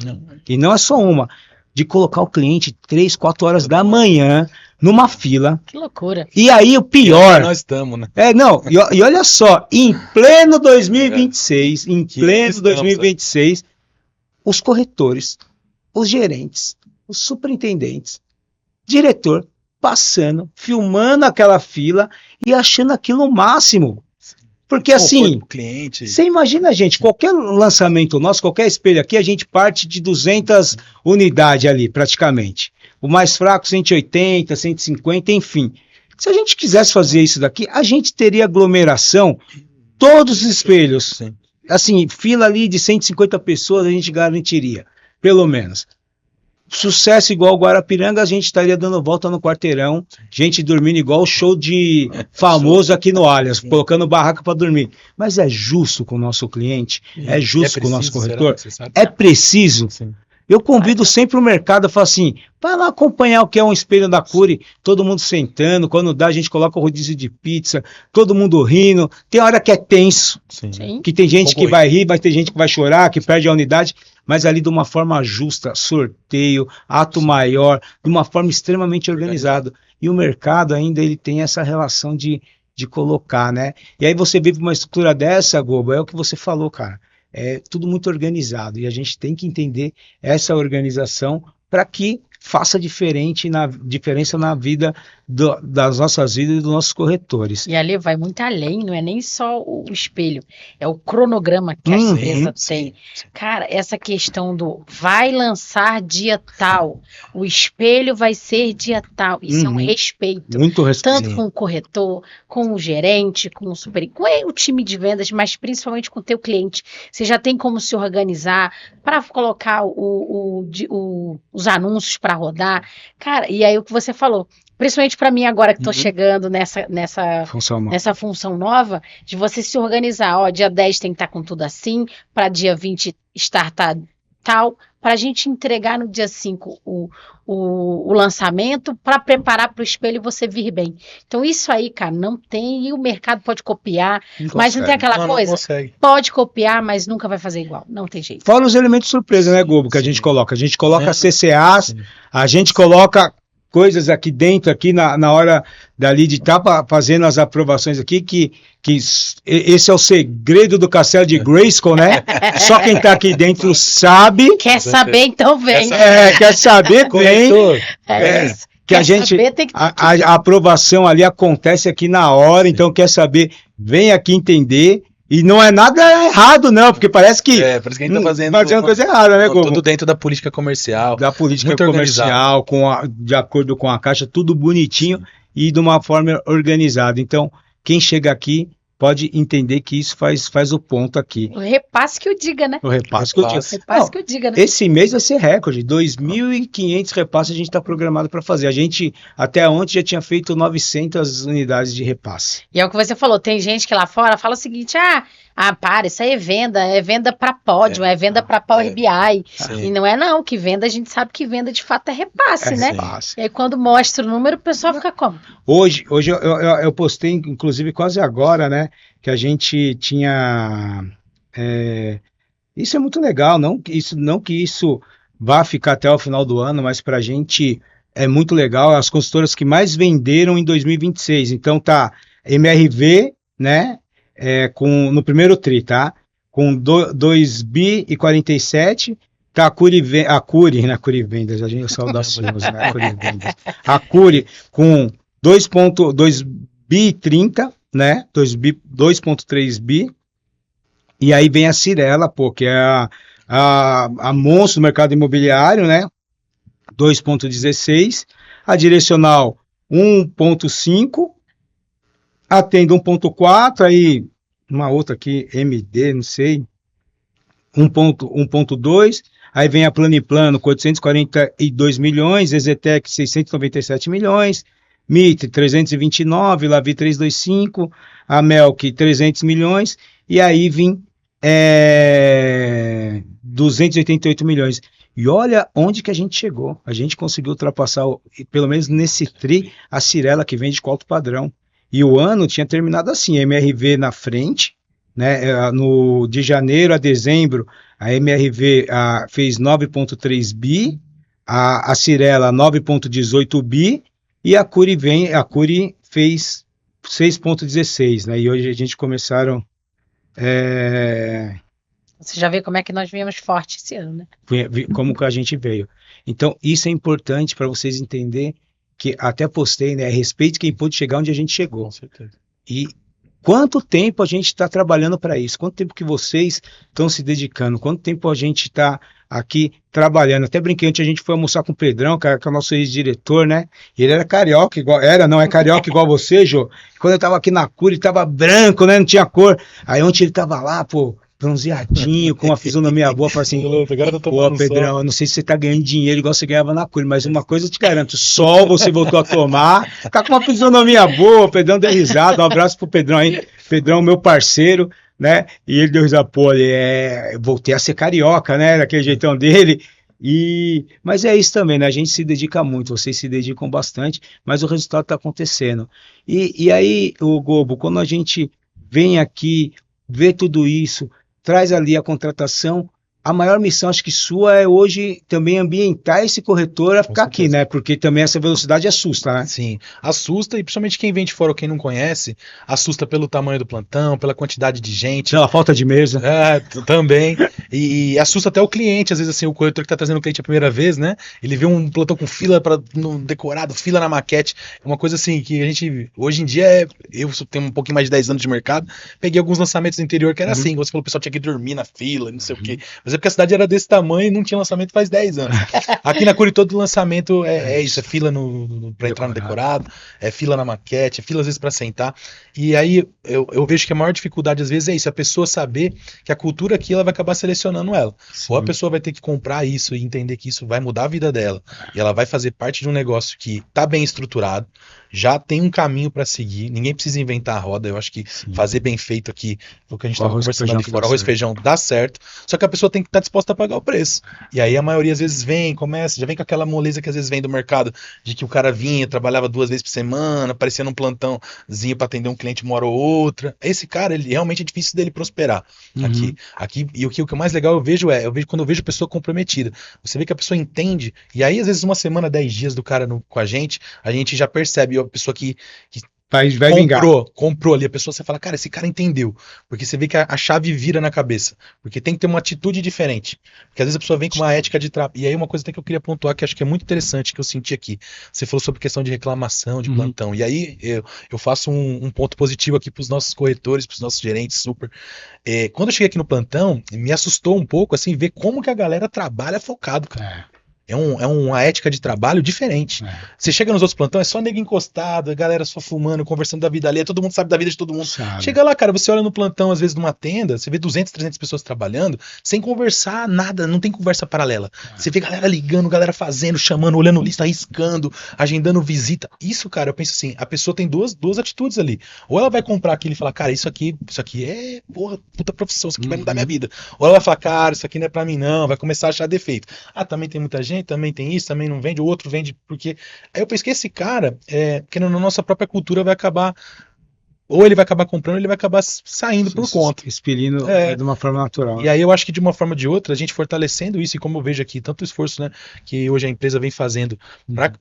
S1: de colocar o cliente 3, 4 horas da manhã, numa fila.
S3: Que loucura.
S1: E aí o pior...
S2: Nós estamos, né?
S1: E olha só, em pleno 2026, os corretores, os gerentes, os superintendentes, diretor, passando, filmando aquela fila e achando aquilo o máximo. Porque assim, você imagina, gente, qualquer lançamento nosso, qualquer espelho aqui, a gente parte de 200 unidades ali, praticamente. O mais fraco, 180, 150, enfim. Se a gente quisesse fazer isso daqui, a gente teria aglomeração, todos os espelhos. Sim. Assim, fila ali de 150 pessoas a gente garantiria, pelo menos. Sucesso igual o Guarapiranga, a gente estaria dando volta no quarteirão, gente dormindo igual o show de famoso aqui no Allianz, colocando barraca para dormir. Mas é justo com o nosso cliente, é justo com o nosso corretor, é preciso. Sim. Eu convido sempre o mercado a falar assim, vai lá acompanhar o que é um espelho da Curi, todo mundo sentando, quando dá a gente coloca o rodízio de pizza, todo mundo rindo, tem hora que é tenso, sim, que tem gente que vai rir, vai ter gente que vai chorar, que perde a unidade, mas ali de uma forma justa, sorteio, ato maior, de uma forma extremamente organizada. E o mercado ainda ele tem essa relação de colocar, né? E aí você vive uma estrutura dessa, Gobo, é o que você falou, cara. É tudo muito organizado e a gente tem que entender essa organização para que faça diferença na vida das nossas vidas e dos nossos corretores.
S3: E ali vai muito além, não é nem só o espelho, é o cronograma que a empresa tem. Cara, essa questão do vai lançar dia tal, o espelho vai ser dia tal, isso é um respeito.
S1: Muito respeito.
S3: Tanto com o corretor, com o gerente, com o time de vendas, mas principalmente com o teu cliente. Você já tem como se organizar para colocar os anúncios para rodar. Cara, e aí o que você falou, principalmente para mim agora que estou chegando nessa função nova, de você se organizar, ó, dia 10 tem que estar com tudo assim, para dia 20 startar tal, para a gente entregar no dia 5 o lançamento, para preparar para o espelho e você vir bem. Então isso aí, cara, não tem, e o mercado pode copiar, mas não tem aquela coisa, pode copiar, mas nunca vai fazer igual, não tem jeito.
S1: Fora os elementos surpresa, né, Gobo, que a gente coloca CCAs, a gente coloca coisas aqui dentro, aqui na hora dali de estar fazendo as aprovações aqui, que esse é o segredo do castelo de Grayskull, né? Só quem está aqui dentro sabe.
S3: Quer saber, então vem.
S1: Quer saber, vem. Que a gente, a aprovação ali acontece aqui na hora, então quer saber, vem aqui entender. E não é nada errado, não, porque parece que
S2: parece que a gente tá fazendo
S1: coisa errada, né, Gobo?
S2: Tudo dentro da política comercial.
S1: Da política comercial, de acordo com a Caixa, tudo bonitinho. Sim. e de uma forma organizada. Então, quem chega aqui pode entender que isso faz o ponto aqui.
S3: O repasse que o diga, né?
S1: O repasse que eu digo.
S3: Repasse que eu diga, né?
S1: Esse mês vai ser recorde, 2.500 repasses a gente está programado para fazer. A gente, até ontem, já tinha feito 900 unidades de repasse.
S3: E é o que você falou, tem gente que lá fora fala o seguinte, para, isso aí é venda para pódio, é venda para Power BI. E não é não, que venda, a gente sabe que venda de fato é repasse, né? Repasse. E aí quando mostra o número, o pessoal fica como?
S1: Hoje eu postei, inclusive quase agora, né, que a gente tinha... isso é muito legal, não que isso vá ficar até o final do ano, mas para a gente é muito legal, as consultoras que mais venderam em 2026. Então tá MRV, né, no primeiro tri, tá? Com 2 bi e 47, tá a Curi Vendas, a gente é saudacioso, né? A Curi com 2,2 bi e 30, né? 2,3 bi. E aí vem a Cyrela, que é a monstro do mercado imobiliário, né? 2,16. A Direcional 1,5. A Tenda 1,4. Aí uma outra aqui, MD, não sei, 1,2. Aí vem a Plano com 842 milhões. Exetec 697 milhões. Mitre 329. Lavi 325. A Melk 300 milhões. E aí vem 288 milhões. E olha onde que a gente chegou. A gente conseguiu ultrapassar, pelo menos nesse tri, a Cyrela, que vende com alto padrão. E o ano tinha terminado assim, a MRV na frente, né? De janeiro a dezembro, a MRV fez 9,3 bi, a Cyrela 9,18 bi, e a Curi fez 6,16, né? E hoje a gente começaram...
S3: Você já vê como é que nós viemos forte esse ano, né?
S1: Como que a gente veio. Então, isso é importante para vocês entenderem, que até postei, né? Respeite quem pôde chegar onde a gente chegou.
S2: Com certeza.
S1: E quanto tempo a gente está trabalhando para isso? Quanto tempo que vocês estão se dedicando? Quanto tempo a gente está aqui trabalhando? Até brinquei, antes a gente foi almoçar com o Pedrão, que é o nosso ex-diretor, né? E ele era carioca, é carioca igual você, Jô. Quando eu estava aqui na Cura, ele estava branco, né? Não tinha cor. Aí ontem ele estava lá, bronzeadinho, com uma fisionomia boa, falei assim, Pedrão, eu não sei se você tá ganhando dinheiro igual você ganhava na Cura, mas uma coisa eu te garanto, sol você voltou a tomar, tá com uma fisionomia boa, o Pedrão deu risada, um abraço pro Pedrão aí, Pedrão, meu parceiro, né, e ele deu risada, voltei a ser carioca, né, daquele jeitão dele, mas é isso também, né, a gente se dedica muito, vocês se dedicam bastante, mas o resultado tá acontecendo, e aí, o Gobo, quando a gente vem aqui, vê tudo isso, traz ali a contratação, a maior missão, acho que sua, é hoje também ambientar esse corretor a ficar aqui, né? Porque também essa velocidade assusta, né?
S2: Sim, assusta, e principalmente quem vem de fora ou quem não conhece, assusta pelo tamanho do plantão, pela quantidade de gente.
S1: Pela falta de mesa.
S2: Também. E assusta até o cliente, às vezes assim, o corretor que está trazendo o cliente a primeira vez, né? Ele vê um plantão com fila no decorado, fila na maquete, é uma coisa assim que a gente, hoje em dia, eu tenho um pouquinho mais de 10 anos de mercado, peguei alguns lançamentos do interior que era assim, você falou, o pessoal tinha que dormir na fila, não sei o quê, mas é porque a cidade era desse tamanho e não tinha lançamento faz 10 anos. Aqui na Curi todo lançamento é isso, é fila para entrar no decorado, é fila na maquete, é fila às vezes para sentar. E aí eu vejo que a maior dificuldade às vezes é isso, a pessoa saber que a cultura aqui ela vai acabar selecionando ela. Sim. Ou a pessoa vai ter que comprar isso e entender que isso vai mudar a vida dela. E ela vai fazer parte de um negócio que está bem estruturado, já tem um caminho para seguir, ninguém precisa inventar a roda. Eu acho que fazer bem feito aqui, o que a gente estava conversando ali fora, arroz e feijão dá certo, só que a pessoa tem que estar disposta a pagar o preço. E aí a maioria às vezes já vem com aquela moleza que às vezes vem do mercado, de que o cara vinha, trabalhava 2 vezes por semana, aparecia num plantãozinho para atender um cliente uma hora ou outra. Esse cara, ele realmente é difícil dele prosperar aqui. E o que é mais legal eu vejo quando eu vejo pessoa comprometida. Você vê que a pessoa entende, e aí às vezes uma semana, 10 dias do cara com a gente já percebe, a pessoa que comprou ali, a pessoa, você fala, cara, esse cara entendeu, porque você vê que a chave vira na cabeça, porque tem que ter uma atitude diferente, porque às vezes a pessoa vem com uma ética de trabalho, e aí uma coisa até que eu queria pontuar, que acho que é muito interessante, que eu senti aqui, você falou sobre questão de reclamação, de plantão, e aí eu faço um ponto positivo aqui para os nossos corretores, para os nossos gerentes, super, quando eu cheguei aqui no plantão, me assustou um pouco, assim, ver como que a galera trabalha focado, cara. É uma ética de trabalho diferente. Você chega nos outros plantões, é só nego encostado, a galera só fumando, conversando da vida ali, todo mundo sabe da vida de todo mundo. Chega lá, cara, você olha no plantão, às vezes numa tenda, você vê 200, 300 pessoas trabalhando, sem conversar nada, não tem conversa paralela. Você vê galera ligando, galera fazendo, chamando, olhando lista, arriscando, agendando visita. Isso, cara, eu penso assim, a pessoa tem duas atitudes ali. Ou ela vai comprar aquilo e falar, cara, isso aqui é, porra, puta profissão, isso aqui vai mudar minha vida. Ou ela vai falar, cara, isso aqui não é pra mim não, vai começar a achar defeito. Também tem muita gente, também tem isso, também não vende, o outro vende porque... Aí eu penso que esse cara, que na nossa própria cultura vai acabar... Ou ele vai acabar comprando, ou ele vai acabar saindo por conta.
S1: Expelindo de uma forma natural.
S2: E aí eu acho que de uma forma ou de outra, a gente fortalecendo isso, e como eu vejo aqui, tanto esforço, né, que hoje a empresa vem fazendo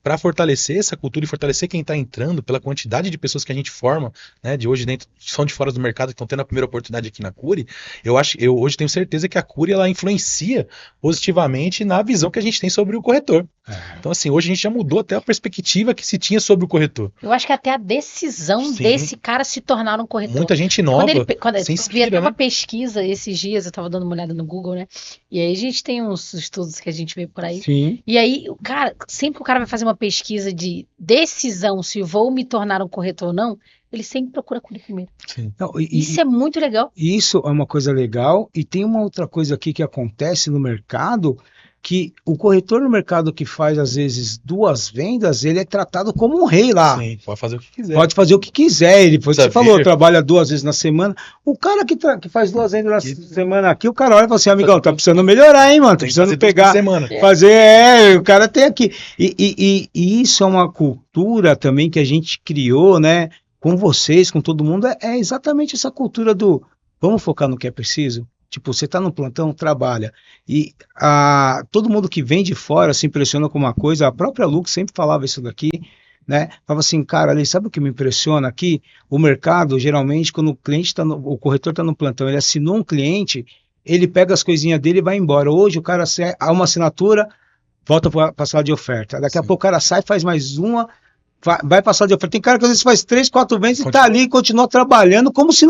S2: para fortalecer essa cultura e fortalecer quem está entrando, pela quantidade de pessoas que a gente forma, né, de hoje dentro, são de fora do mercado, que estão tendo a primeira oportunidade aqui na Cury, eu hoje tenho certeza que a Cury, ela influencia positivamente na visão que a gente tem sobre o corretor. Então assim, hoje a gente já mudou até a perspectiva que se tinha sobre o corretor.
S3: Eu acho que até a decisão desse cara se tornar um corretor.
S2: Muita gente nova.
S3: Quando eu vi até uma pesquisa esses dias, eu estava dando uma olhada no Google, né? E aí a gente tem uns estudos que a gente vê por aí.
S1: Sim.
S3: E aí, o cara, sempre que o cara vai fazer uma pesquisa de decisão se vou me tornar um corretor ou não, ele sempre procura Cury primeiro.
S1: Não,
S3: isso é muito legal.
S1: Isso é uma coisa legal. E tem uma outra coisa aqui que acontece no mercado, que o corretor no mercado que faz, às vezes, 2 vendas, ele é tratado como um rei lá.
S2: Sim, pode fazer o que quiser.
S1: Pode fazer o que quiser. Ele, você falou, trabalha 2 vezes na semana. O cara que faz 2 vendas na semana aqui, o cara olha e fala assim, amigão, tá precisando melhorar, hein, mano? Tá precisando pegar, fazer, o cara tem aqui. E isso é uma cultura também que a gente criou, né, com vocês, com todo mundo, é exatamente essa cultura do vamos focar no que é preciso. Tipo, você tá no plantão, trabalha. E todo mundo que vem de fora se impressiona com uma coisa. A própria Lux sempre falava isso daqui, né? Falava assim, cara, ali, sabe o que me impressiona aqui? O mercado, geralmente, quando o cliente o corretor tá no plantão, ele assinou um cliente, ele pega as coisinhas dele e vai embora. Hoje o cara há uma assinatura, volta para a sala de oferta. Daqui a pouco o cara sai, faz mais uma, vai passar de oferta. Tem cara que às vezes faz 3, 4 vezes e tá ali e continua trabalhando como se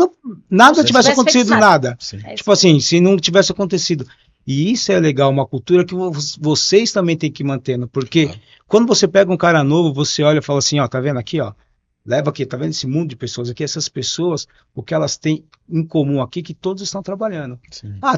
S1: nada tivesse acontecido, nada. Tipo assim, se não tivesse acontecido. E isso é legal, uma cultura que vocês também têm que ir mantendo, porque quando você pega um cara novo, você olha e fala assim, ó, tá vendo aqui, ó, leva aqui, tá vendo esse mundo de pessoas aqui, essas pessoas, o que elas têm em comum aqui, que todos estão trabalhando.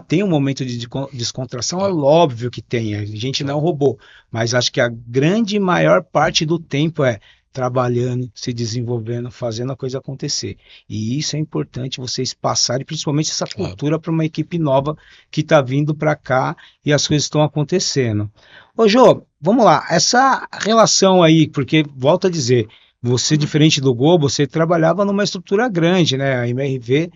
S1: Tem um momento de descontração, é óbvio que tem, a gente não é um robô, mas acho que a grande maior parte do tempo é trabalhando, se desenvolvendo, fazendo a coisa acontecer. E isso é importante vocês passarem, principalmente essa cultura para uma equipe nova que está vindo para cá e as coisas estão acontecendo. Ô Jô, vamos lá, essa relação aí, porque, volto a dizer, você, diferente do Globo, você trabalhava numa estrutura grande, né? A MRV,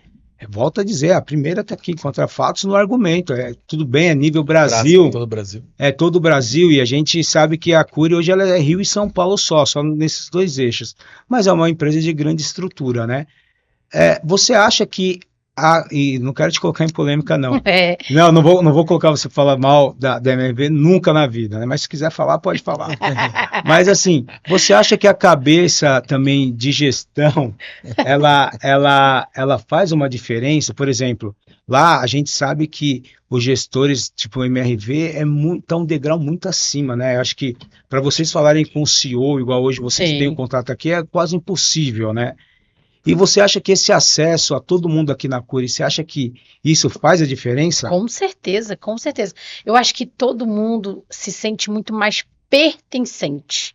S1: volto a dizer, a primeira está aqui, contra fatos no argumento. Tudo bem, é nível Brasil.
S2: Todo o Brasil.
S1: É todo o Brasil, e a gente sabe que a Cury hoje ela é Rio e São Paulo só nesses 2 eixos. Mas é uma empresa de grande estrutura, né? Você acha que e não quero te colocar em polêmica, não. Não vou colocar você falar mal da MRV nunca na vida, né? Mas se quiser falar, pode falar. Mas assim, você acha que a cabeça também de gestão, ela faz uma diferença? Por exemplo, lá a gente sabe que os gestores, tipo o MRV, tá um degrau muito acima, né? Eu acho que para vocês falarem com o CEO, igual hoje vocês têm o contrato aqui, é quase impossível, né? E você acha que esse acesso a todo mundo aqui na Cury, você acha que isso faz a diferença?
S3: Com certeza, com certeza. Eu acho que todo mundo se sente muito mais pertencente.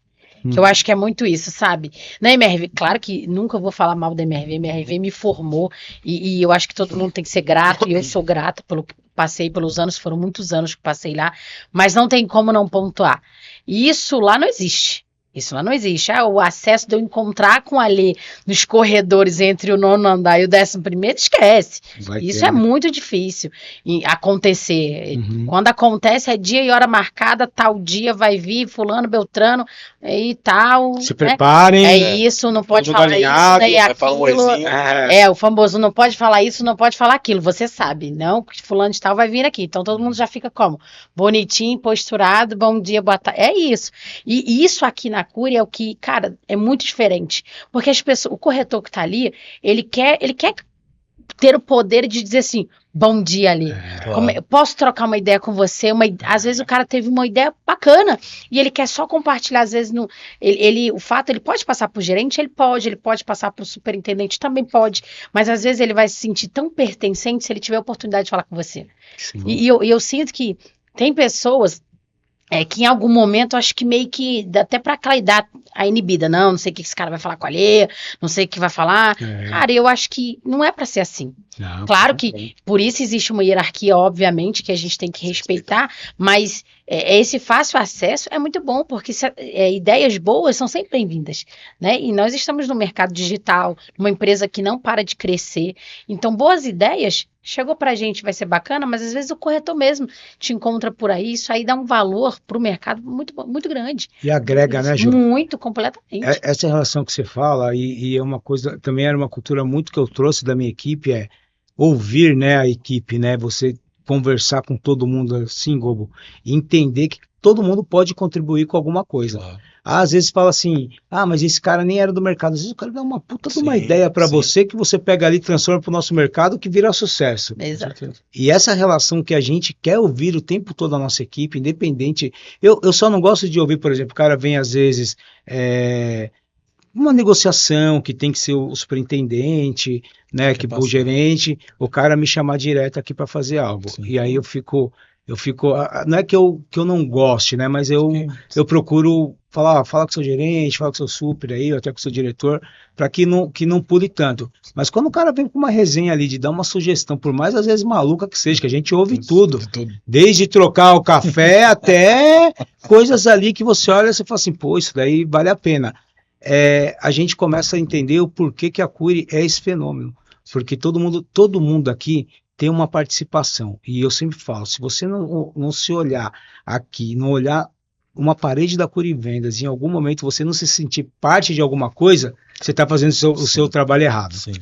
S3: Que eu acho que é muito isso, sabe? Na MRV, claro que nunca vou falar mal da MRV, MRV me formou e eu acho que todo mundo tem que ser grato, e eu sou grata pelo que passei pelos anos, foram muitos anos que passei lá, mas não tem como não pontuar. E isso lá não existe. Isso lá não existe. O acesso de eu encontrar com a Lê nos corredores entre o 9º andar e o 11º, esquece. Isso é muito difícil acontecer. Quando acontece, é dia e hora marcada, tal dia vai vir fulano, beltrano e tal.
S1: Se preparem.
S3: É isso, não pode falar isso, né? O famoso não pode falar isso, não pode falar aquilo. Você sabe, não? Que fulano de tal vai vir aqui. Então todo mundo já fica como? Bonitinho, posturado, bom dia, boa tarde. É isso. E isso aqui na Cury é o que, cara, é muito diferente. Porque as pessoas, o corretor que tá ali, ele quer ter o poder de dizer assim, bom dia ali. Posso trocar uma ideia com você? Às vezes o cara teve uma ideia bacana e ele quer só compartilhar, às vezes ele pode passar para o gerente, ele pode passar para o superintendente, também pode, mas às vezes ele vai se sentir tão pertencente se ele tiver a oportunidade de falar com você. E eu sinto que tem pessoas que em algum momento, acho que meio que, até pra aquela idade, a inibida, não sei o que esse cara vai falar com a alheia, não sei o que vai falar. Cara, eu acho que não é pra ser assim. Não, claro que, por isso existe uma hierarquia, obviamente, que a gente tem que respeitar, mas esse fácil acesso é muito bom, porque ideias boas são sempre bem-vindas, né? E nós estamos no mercado digital, uma empresa que não para de crescer, então boas ideias chegou pra gente, vai ser bacana, mas às vezes o corretor mesmo te encontra por aí, isso aí dá um valor pro mercado muito, muito grande.
S1: E agrega, né, Ju?
S3: Muito, completamente.
S1: Essa relação que você fala, e é uma coisa, também era uma cultura muito que eu trouxe da minha equipe, ouvir, né, a equipe, né, você conversar com todo mundo assim, Gobo, e entender que todo mundo pode contribuir com alguma coisa. Claro. Às vezes fala assim, mas esse cara nem era do mercado. Às vezes o cara dá uma puta de uma ideia para você que você pega ali e transforma para o nosso mercado que vira sucesso.
S3: Exato.
S1: E essa relação que a gente quer ouvir o tempo todo da nossa equipe, independente. Eu só não gosto de ouvir, por exemplo, o cara vem às vezes uma negociação que tem que ser o superintendente, né, o gerente, o cara me chamar direto aqui para fazer algo. Sim. E aí eu fico, não é que eu não goste, né, mas eu procuro fala com o seu gerente, fala com o seu super aí, até com o seu diretor, para que não pule tanto. Mas quando o cara vem com uma resenha ali de dar uma sugestão, por mais às vezes maluca que seja, que a gente ouve tudo, desde trocar o café até coisas ali que você olha e você fala assim, pô, isso daí vale a pena. A gente começa a entender o porquê que a Cury é esse fenômeno, porque todo mundo aqui tem uma participação, e eu sempre falo, se você não se olhar aqui, não olhar uma parede da Cury Vendas, em algum momento você não se sentir parte de alguma coisa, você está fazendo o seu trabalho errado. Sim.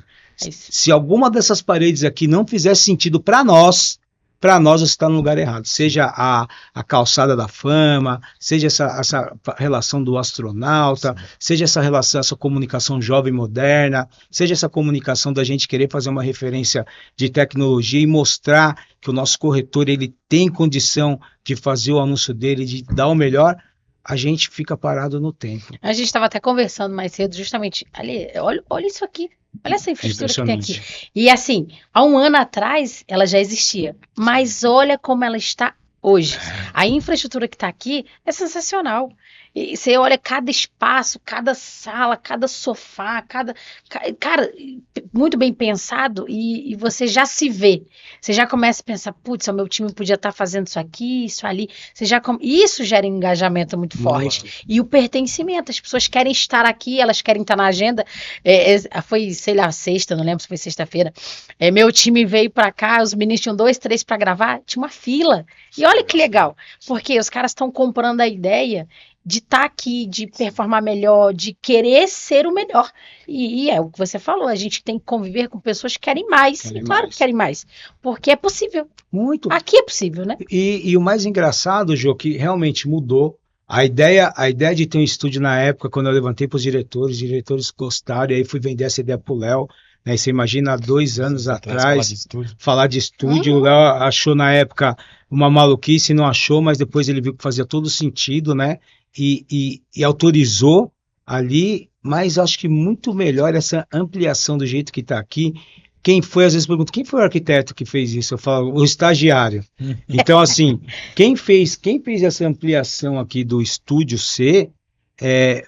S1: Se alguma dessas paredes aqui não fizer sentido para nós você está no lugar errado. Seja a calçada da fama, seja essa relação do astronauta, seja essa relação, essa comunicação jovem moderna, seja essa comunicação da gente querer fazer uma referência de tecnologia e mostrar que o nosso corretor ele tem condição de fazer o anúncio dele, de dar o melhor, a gente fica parado no tempo.
S3: A gente estava até conversando mais cedo, justamente, ali, olha isso aqui. Olha essa infraestrutura que tem aqui. E assim, há um ano atrás ela já existia, mas olha como ela está hoje. A infraestrutura que está aqui é sensacional. E você olha cada espaço, cada sala, cada sofá, cara, muito bem pensado e você já se vê. Você já começa a pensar, putz, o meu time podia estar fazendo isso aqui, isso ali. Isso gera um engajamento muito forte. E o pertencimento, as pessoas querem estar aqui, elas querem estar na agenda. Foi, sei lá, sexta, não lembro se foi sexta-feira. Meu time veio para cá, os meninos tinham 2, 3 para gravar, tinha uma fila. E olha que legal, porque os caras estão comprando a ideia de estar aqui, de performar melhor, de querer ser o melhor. E é o que você falou, a gente tem que conviver com pessoas que querem mais. Claro que querem mais, porque é possível.
S1: Muito.
S3: Aqui é possível, né?
S1: E o mais engraçado, Jô, que realmente mudou. A ideia de ter um estúdio na época, quando eu levantei para os diretores gostaram, e aí fui vender essa ideia para o Léo. Né, você imagina, há 2 anos atrás, falar de estúdio. O Léo achou na época uma maluquice, não achou, mas depois ele viu que fazia todo sentido, né? E autorizou ali, mas acho que muito melhor essa ampliação do jeito que está aqui. Quem foi, às vezes pergunta, quem foi o arquiteto que fez isso? Eu falo, o estagiário. Então, assim, quem fez essa ampliação aqui do Estúdio C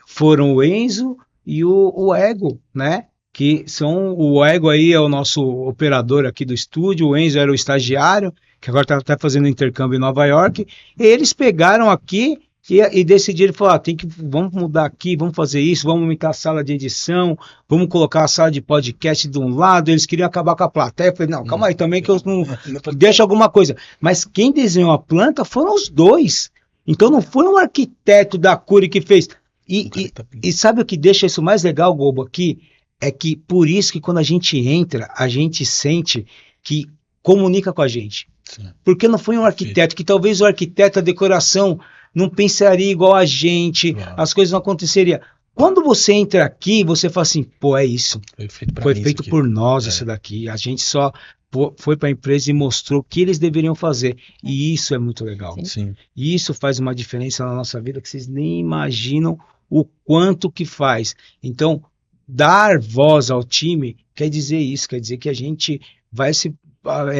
S1: foram o Enzo e o Ego, né? Que são, o Ego aí é o nosso operador aqui do estúdio, o Enzo era o estagiário, que agora está fazendo intercâmbio em Nova York, e eles pegaram aqui e decidiram, falaram, vamos mudar aqui, vamos fazer isso, vamos aumentar a sala de edição, vamos colocar a sala de podcast de um lado, eles queriam acabar com a plateia, eu falei, não, calma aí também que eu não deixo alguma coisa, mas quem desenhou a planta foram os dois, então não foi um arquiteto da Cury que fez, e sabe o que deixa isso mais legal, Gobo, aqui? É que por isso que quando a gente entra, a gente sente que comunica com a gente. Sim. Porque não foi um arquiteto, que talvez o arquiteto, a decoração, não pensaria igual a gente, as coisas não aconteceriam. Quando você entra aqui, você fala assim, pô, é isso. Foi feito por nós isso daqui. A gente só foi para a empresa e mostrou o que eles deveriam fazer. E isso é muito legal.
S2: Sim.
S1: E isso faz uma diferença na nossa vida que vocês nem imaginam o quanto que faz. Então, dar voz ao time quer dizer isso, quer dizer que a gente vai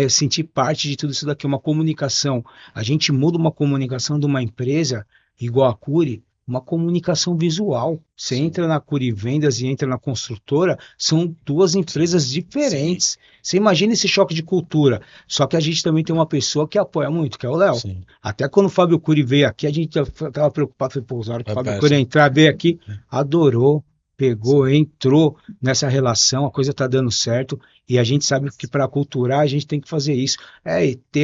S1: sentir parte de tudo isso daqui, uma comunicação. A gente muda uma comunicação de uma empresa igual a Cury, uma comunicação visual. Você entra na Cury Vendas e entra na construtora, são duas empresas diferentes. Sim. Você imagina esse choque de cultura. Só que a gente também tem uma pessoa que apoia muito, que é o Léo. Até quando o Fábio Cury veio aqui, a gente estava preocupado, foi pô, na hora que o Fábio Cury entrar, veio aqui, adorou, pegou, entrou nessa relação, a coisa está dando certo. E a gente sabe que para culturar a gente tem que fazer isso.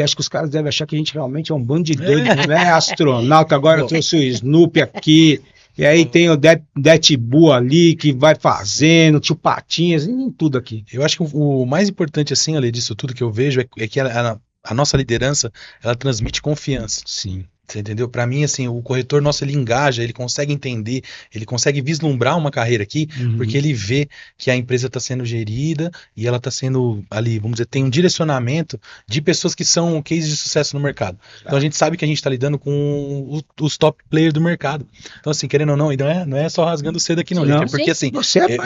S1: Acho que os caras devem achar que a gente realmente é um bando de doido, né? Astronauta, agora eu trouxe o Snoopy aqui, e aí tem o Deadpool ali, que vai fazendo, tio Patinhas, em tudo aqui.
S2: Eu acho que o mais importante, assim, além disso tudo que eu vejo, é que a nossa liderança, ela transmite confiança.
S1: Sim.
S2: Você entendeu? Para mim, assim, o corretor nosso, ele engaja, ele consegue entender, ele consegue vislumbrar uma carreira aqui, porque ele vê que a empresa está sendo gerida e ela está sendo ali, vamos dizer, tem um direcionamento de pessoas que são cases de sucesso no mercado. Então a gente sabe que a gente está lidando com os top players do mercado. Então, assim, querendo ou não, e não é só rasgando cedo aqui não, gente, é porque assim,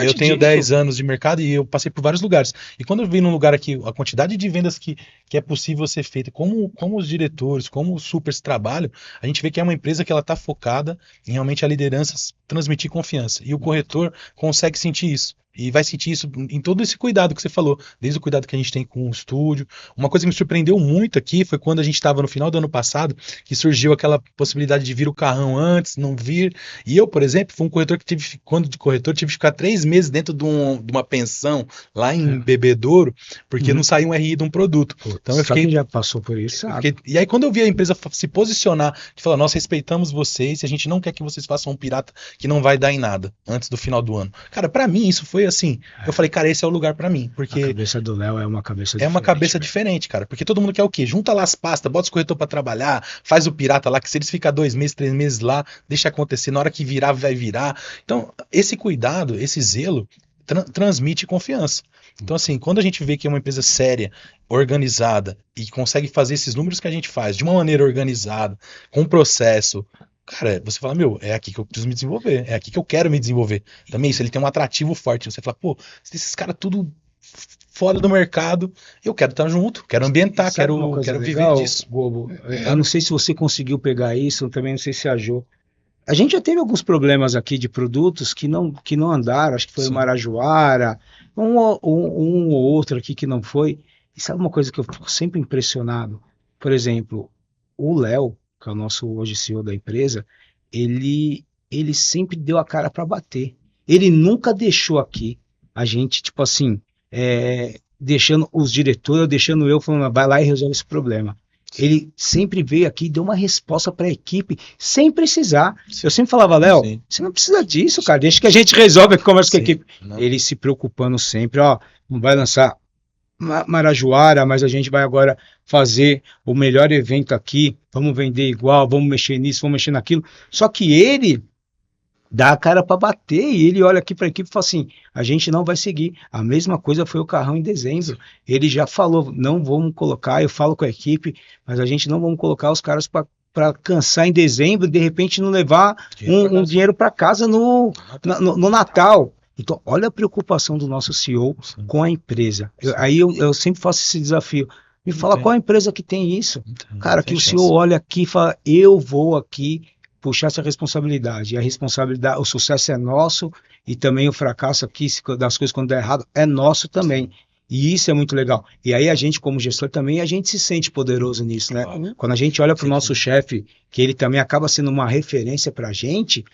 S2: eu tenho 10 anos de mercado e eu passei por vários lugares. E quando eu vim num lugar aqui, a quantidade de vendas que é possível ser feita, como os diretores, como os supers trabalham, a gente vê que é uma empresa que ela está focada em realmente a liderança transmitir confiança. E o corretor consegue sentir isso. E vai sentir isso em todo esse cuidado que você falou, desde o cuidado que a gente tem com o estúdio. Uma coisa que me surpreendeu muito aqui foi quando a gente estava no final do ano passado, que surgiu aquela possibilidade de vir o carrão antes, não vir. E eu, por exemplo, fui um corretor que tive que ficar 3 meses dentro de uma pensão lá em Bebedouro, porque não saiu um RI de um produto.
S1: Então eu fiquei... já passou por isso, sabe?
S2: E aí quando eu vi a empresa se posicionar, que fala, nós respeitamos vocês e a gente não quer que vocês façam um pirata que não vai dar em nada antes do final do ano. Cara, pra mim isso foi assim, eu falei, cara, esse é o lugar pra mim, porque...
S1: A cabeça do Léo é uma cabeça diferente.
S2: É uma cabeça diferente, cara, porque todo mundo quer o quê? Junta lá as pastas, bota os corretores pra trabalhar, faz o pirata lá, que se eles ficam 2 meses, 3 meses lá, deixa acontecer, na hora que virar, vai virar. Então, esse cuidado, esse zelo, transmite confiança. Então, assim, quando a gente vê que é uma empresa séria, organizada, e consegue fazer esses números que a gente faz de uma maneira organizada, com processo... Cara, você fala, é aqui que eu preciso me desenvolver, é aqui que eu quero me desenvolver. Também isso, ele tem um atrativo forte. Você fala, esses caras tudo fora do mercado, eu quero estar junto, quero ambientar, quero viver disso.
S1: Bobo, eu não sei se você conseguiu pegar isso, também não sei se a Jo. A gente já teve alguns problemas aqui de produtos que não andaram, acho que foi o Marajoara, um ou outro aqui que não foi. E sabe uma coisa que eu fico sempre impressionado? Por exemplo, o Léo, que é o nosso hoje CEO da empresa, ele sempre deu a cara para bater. Ele nunca deixou aqui a gente, tipo assim, deixando os diretores, deixando eu falando, vai lá e resolve esse problema. Ele sempre veio aqui e deu uma resposta para a equipe, sem precisar. Eu sempre falava, Léo, você não precisa disso, cara, deixa que a gente resolve a conversa com a equipe. Não. Ele se preocupando sempre, não vai lançar Marajoara, mas a gente vai agora fazer o melhor evento aqui, vamos vender igual, vamos mexer nisso, vamos mexer naquilo. Só que ele dá a cara para bater e ele olha aqui para a equipe e fala assim, a gente não vai seguir. A mesma coisa foi o carrão em dezembro. Ele já falou, não vamos colocar, eu falo com a equipe, mas a gente não vamos colocar os caras para cansar em dezembro e de repente não levar um dinheiro para casa no Natal. Então, olha a preocupação do nosso CEO com a empresa. Eu sempre faço esse desafio. Me fala qual a empresa que tem isso. Cara, que o CEO olha aqui e fala, eu vou aqui puxar essa responsabilidade. E a responsabilidade, o sucesso é nosso e também o fracasso aqui das coisas quando der errado é nosso também. E isso é muito legal. E aí a gente, como gestor, também a gente se sente poderoso nisso, né? Quando a gente olha para o nosso chefe, que ele também acaba sendo uma referência para a gente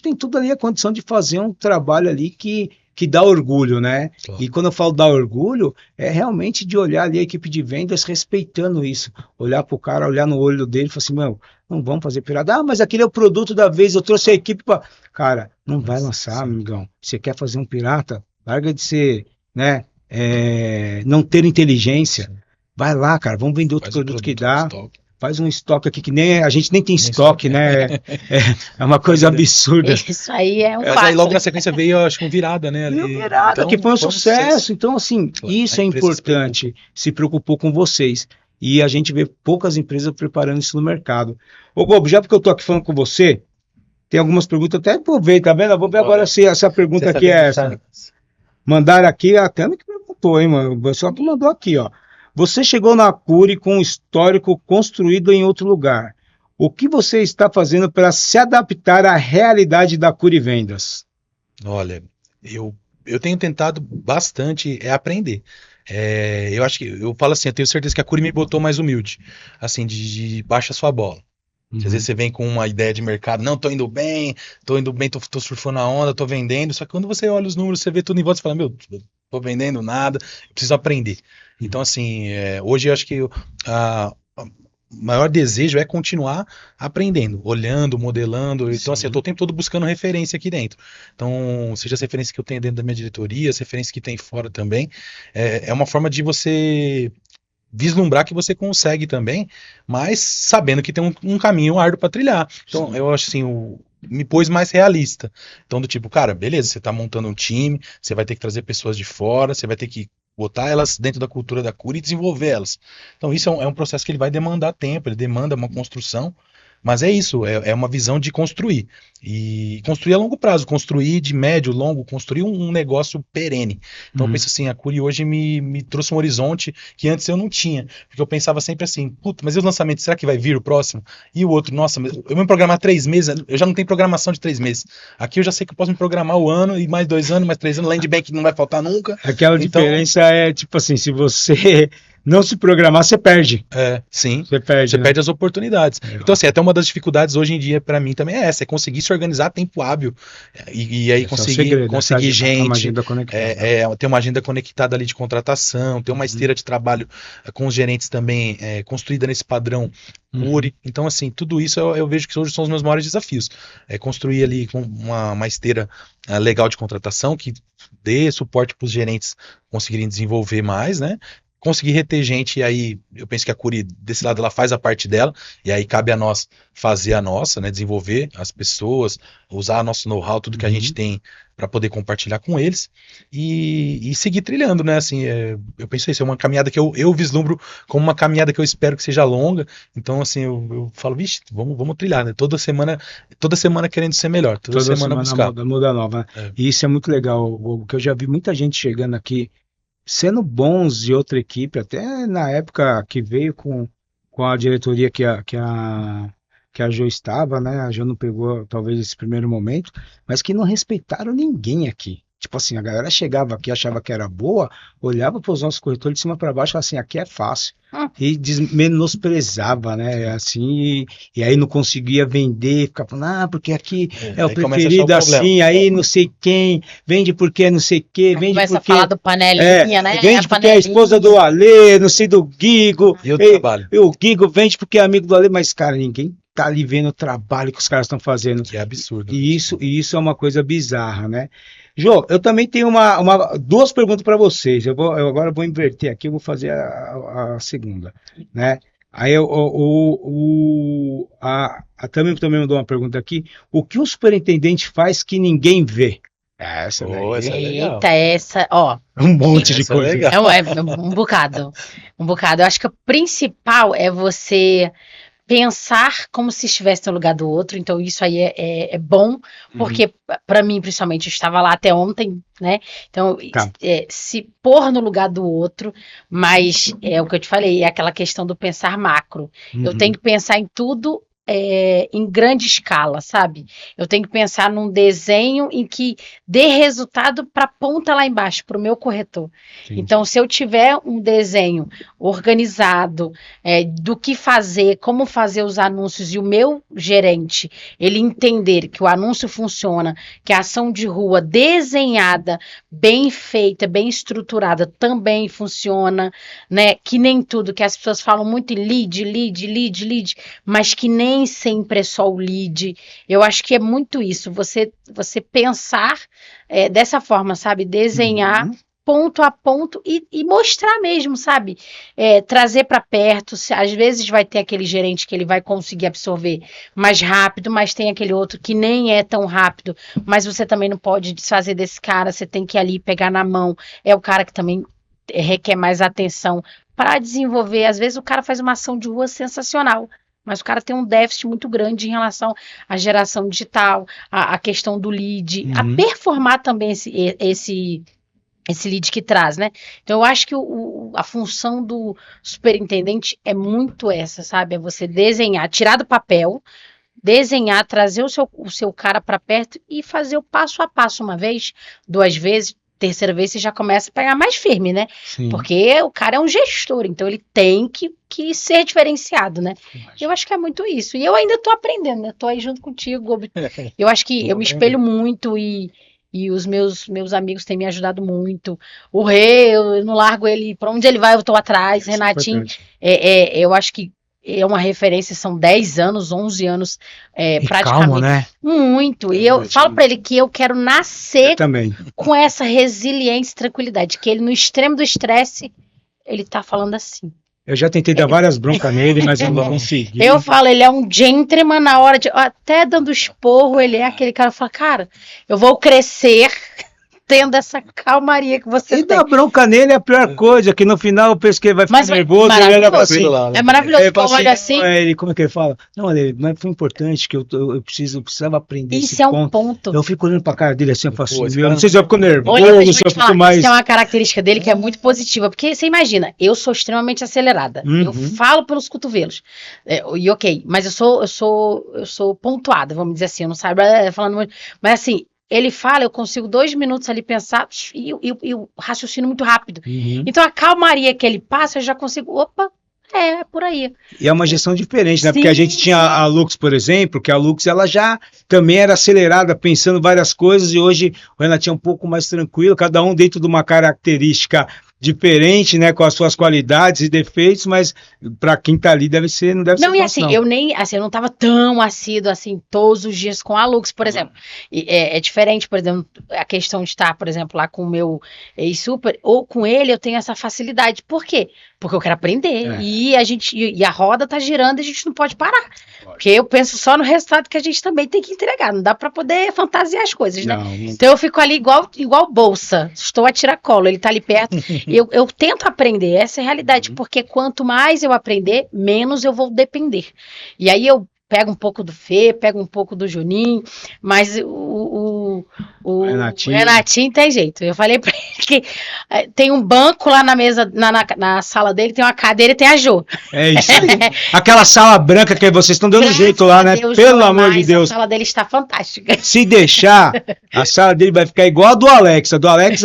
S1: tem tudo ali a condição de fazer um trabalho ali que dá orgulho, né? Claro. E quando eu falo dar orgulho, é realmente de olhar ali a equipe de vendas respeitando isso. Olhar pro cara, olhar no olho dele e falar assim, não vamos fazer pirata. Mas aquele é o produto da vez, eu trouxe a equipe para... Cara, não vai lançar, amigão. Você quer fazer um pirata? Larga de ser, né? Não ter inteligência. Vai lá, cara, vamos vender outro produto que dá. faz um estoque aqui, que nem a gente nem tem estoque, né? É uma coisa absurda.
S3: Isso aí é um
S2: Mas
S3: fato.
S2: aí logo na sequência veio, acho que um virada, né? Ali.
S1: Virada,
S2: Então,
S1: que foi um sucesso. Então, assim, isso
S2: A
S1: é
S2: empresa
S1: importante. Se preocupou com vocês. E a gente vê poucas empresas preparando isso no mercado. Ô, Bobo, já porque eu tô aqui falando com você, tem algumas perguntas, até aproveita, tá vendo? Vamos ver agora se essa pergunta aqui é essa. Mandaram aqui, a Tami que perguntou, hein, mano? O pessoal que mandou aqui, ó. Você chegou na Cury com um histórico construído em outro lugar. O que você está fazendo para se adaptar à realidade da Cury Vendas?
S2: Olha, eu tenho tentado bastante aprender. Eu acho que, eu falo assim, eu tenho certeza que a Cury me botou mais humilde, assim, de baixa sua bola. Às vezes você vem com uma ideia de mercado, não, tô indo bem, tô surfando a onda, tô vendendo, só que quando você olha os números, você vê tudo em volta e fala, meu, tô vendendo nada, eu preciso aprender. Então, assim, hoje eu acho que o maior desejo é continuar aprendendo, olhando, modelando. Então, assim, eu tô o tempo todo buscando referência aqui dentro. Então, seja as referências que eu tenho dentro da minha diretoria, as referências que tem fora também, é uma forma de você vislumbrar que você consegue também, mas sabendo que tem um caminho árduo para trilhar. Então, eu acho assim, me pôs mais realista. Então, do tipo, cara, beleza, você tá montando um time, você vai ter que trazer pessoas de fora, você vai ter que botar elas dentro da cultura da Cury e desenvolver elas. Então, isso é um processo que ele vai demandar tempo, ele demanda uma construção, mas é isso, é uma visão de construir. E construir a longo prazo, construir de médio, longo, construir um negócio perene. Então eu penso assim, a Cury hoje me trouxe um horizonte que antes eu não tinha. Porque eu pensava sempre assim, puta, mas e os lançamentos, será que vai vir o próximo? E o outro, nossa, eu me programar 3 meses, eu já não tenho programação de 3 meses. Aqui eu já sei que eu posso me programar o ano, e mais 2 anos, mais 3 anos, land bank não vai faltar nunca.
S1: Aquela diferença é, tipo assim, se você não se programar, você perde.
S2: Sim.
S1: Você perde, né?
S2: Perde as oportunidades. Então, assim, até uma das dificuldades hoje em dia para mim também é essa, é conseguir se organizar a tempo hábil e aí conseguir gente, ter uma agenda conectada ali de contratação, ter uma esteira de trabalho com os gerentes também construída nesse padrão Cury. Então, assim, tudo isso eu vejo que hoje são os meus maiores desafios. É construir ali com uma esteira legal de contratação que dê suporte para os gerentes conseguirem desenvolver mais, né? Conseguir reter gente, e aí eu penso que a Cury, desse lado, ela faz a parte dela, e aí cabe a nós fazer a nossa, né, desenvolver as pessoas, usar nosso know-how, tudo que a gente tem para poder compartilhar com eles, e seguir trilhando, né, assim, eu penso isso, é uma caminhada que eu vislumbro como uma caminhada que eu espero que seja longa, então, assim, eu falo, vixe, vamos trilhar, né, toda semana querendo ser melhor, toda semana buscar.
S1: Muda nova, né? E isso é muito legal, porque eu já vi muita gente chegando aqui, sendo bons de outra equipe, até na época que veio com a diretoria que a Jo estava, né? A Jo não pegou talvez esse primeiro momento, mas que não respeitaram ninguém aqui. Tipo assim, a galera chegava aqui, achava que era boa, olhava para os nossos corretores de cima para baixo e falava assim, aqui é fácil. E menosprezava, né? Assim, e aí não conseguia vender, ficava falando, porque aqui é o preferido assim, aí não sei quem, vende porque não sei quê, vende
S3: começa
S1: porque...
S3: a falar do panelinha, né?
S1: Vende porque é a esposa do Alê, não sei do Guigo.
S2: E o trabalho.
S1: O Guigo vende porque é amigo do Alê, mas, cara, ninguém tá ali vendo o trabalho que os caras estão fazendo.
S2: Que é absurdo.
S1: E isso é uma coisa bizarra, né? Jô, eu também tenho duas perguntas para vocês. Eu agora vou inverter aqui, eu vou fazer a segunda, né? Aí a Tami também mandou uma pergunta aqui. O que o superintendente faz que ninguém vê? Essa daí.
S3: Eita, essa, ó.
S1: Um monte de coisa.
S3: Um bocado. Um bocado. Eu acho que o principal é você pensar como se estivesse no lugar do outro, então isso aí é bom, porque para mim, principalmente, eu estava lá até ontem, né? Então, se pôr no lugar do outro, mas é o que eu te falei, é aquela questão do pensar macro. Eu tenho que pensar em tudo em grande escala, sabe? Eu tenho que pensar num desenho em que dê resultado para a ponta lá embaixo, para o meu corretor. Sim. Então, se eu tiver um desenho organizado do que fazer, como fazer os anúncios, e o meu gerente, ele entender que o anúncio funciona, que a ação de rua desenhada, bem feita, bem estruturada, também funciona, né? Que nem tudo, que as pessoas falam muito em lead, mas que nem sempre é só o lead. Eu acho que é muito isso, você pensar dessa forma, sabe? Desenhar ponto a ponto e mostrar mesmo, sabe? Trazer para perto. Às vezes vai ter aquele gerente que ele vai conseguir absorver mais rápido, mas tem aquele outro que nem é tão rápido, mas você também não pode desfazer desse cara, você tem que ir ali pegar na mão. É o cara que também requer mais atenção para desenvolver. Às vezes o cara faz uma ação de rua sensacional, mas o cara tem um déficit muito grande em relação à geração digital, à questão do lead, a performar também esse lead que traz, né? Então eu acho que a função do superintendente é muito essa, sabe? É você desenhar, tirar do papel, desenhar, trazer o seu cara para perto e fazer o passo a passo uma vez, 2 vezes, terceira vez você já começa a pegar mais firme, né?
S1: Sim.
S3: Porque o cara é um gestor, então ele tem que ser diferenciado, né? Eu acho que é muito isso. E eu ainda tô aprendendo, né? Tô aí junto contigo, Gobi. Eu acho que eu me espelho muito e os meus amigos têm me ajudado muito. O Rê, eu não largo ele, para onde ele vai eu tô atrás. Renatinho, eu acho que é uma referência, são 10 anos, 11 anos, praticamente.
S1: Calma, né?
S3: Muito. E eu falo para ele que eu quero nascer
S1: também
S3: com essa resiliência e tranquilidade, que ele no extremo do estresse, ele tá falando assim.
S1: Eu já tentei dar várias broncas nele, mas eu não consegui.
S3: Eu falo, ele é um gentleman na hora de... Até dando esporro, ele é aquele cara que fala, cara, eu vou crescer tendo essa calmaria que você
S1: E
S3: tem.
S1: dar bronca nele é a pior coisa, que no final eu penso que ele vai ficar nervoso e ele olha assim.
S3: É maravilhoso,
S1: Ele fala
S3: olha assim.
S1: Como é que ele fala? Não, olha, mas foi importante que eu precisava aprender
S3: Isso
S1: esse
S3: é um ponto.
S1: Eu fico olhando pra cara dele assim, eu falo assim,
S2: Meu,
S1: não sei se eu fico nervoso,
S3: Olha,
S1: se eu fico mais...
S3: Isso é uma característica dele que é muito positiva, porque você imagina, eu sou extremamente acelerada, eu falo pelos cotovelos, e ok, mas eu sou pontuada, vamos dizer assim, eu não saio falando muito, mas assim, ele fala, eu consigo 2 minutos ali pensar e o raciocínio muito rápido. Então a calmaria que ele passa, eu já consigo, opa, é por aí.
S1: E é uma gestão diferente, né?
S3: Sim,
S1: porque a gente tinha a Lux, por exemplo, que a Lux ela já também era acelerada, pensando várias coisas, e hoje o Renatinho é um pouco mais tranquilo, cada um dentro de uma característica diferente, né, com as suas qualidades e defeitos, mas para quem tá ali não deve ser
S3: Não, e assim,
S1: não.
S3: eu não tava tão assíduo assim todos os dias com a Lux, por exemplo. É diferente, por exemplo, a questão de estar, por exemplo, lá com o meu ex-super, ou com ele eu tenho essa facilidade. Por quê? Porque eu quero aprender. E a roda tá girando e a gente não pode parar. Porque eu penso só no resultado que a gente também tem que entregar. Não dá para poder fantasiar as coisas, né? Então eu fico ali igual bolsa. Estou a tiracolo, ele tá ali perto. Eu tento aprender, essa é a realidade, porque quanto mais eu aprender, menos eu vou depender. E aí eu pego um pouco do Fê, pego um pouco do Juninho, mas o Renatinho tem jeito. Eu falei pra ele que tem um banco lá na mesa, na sala dele, tem uma cadeira e tem a Jo.
S1: É isso aí. Aquela sala branca que vocês estão dando jeito lá, né?
S3: Deus,
S1: pelo amor de Deus.
S3: A sala dele está fantástica.
S1: Se deixar, a sala dele vai ficar igual a do Alex. A do Alex,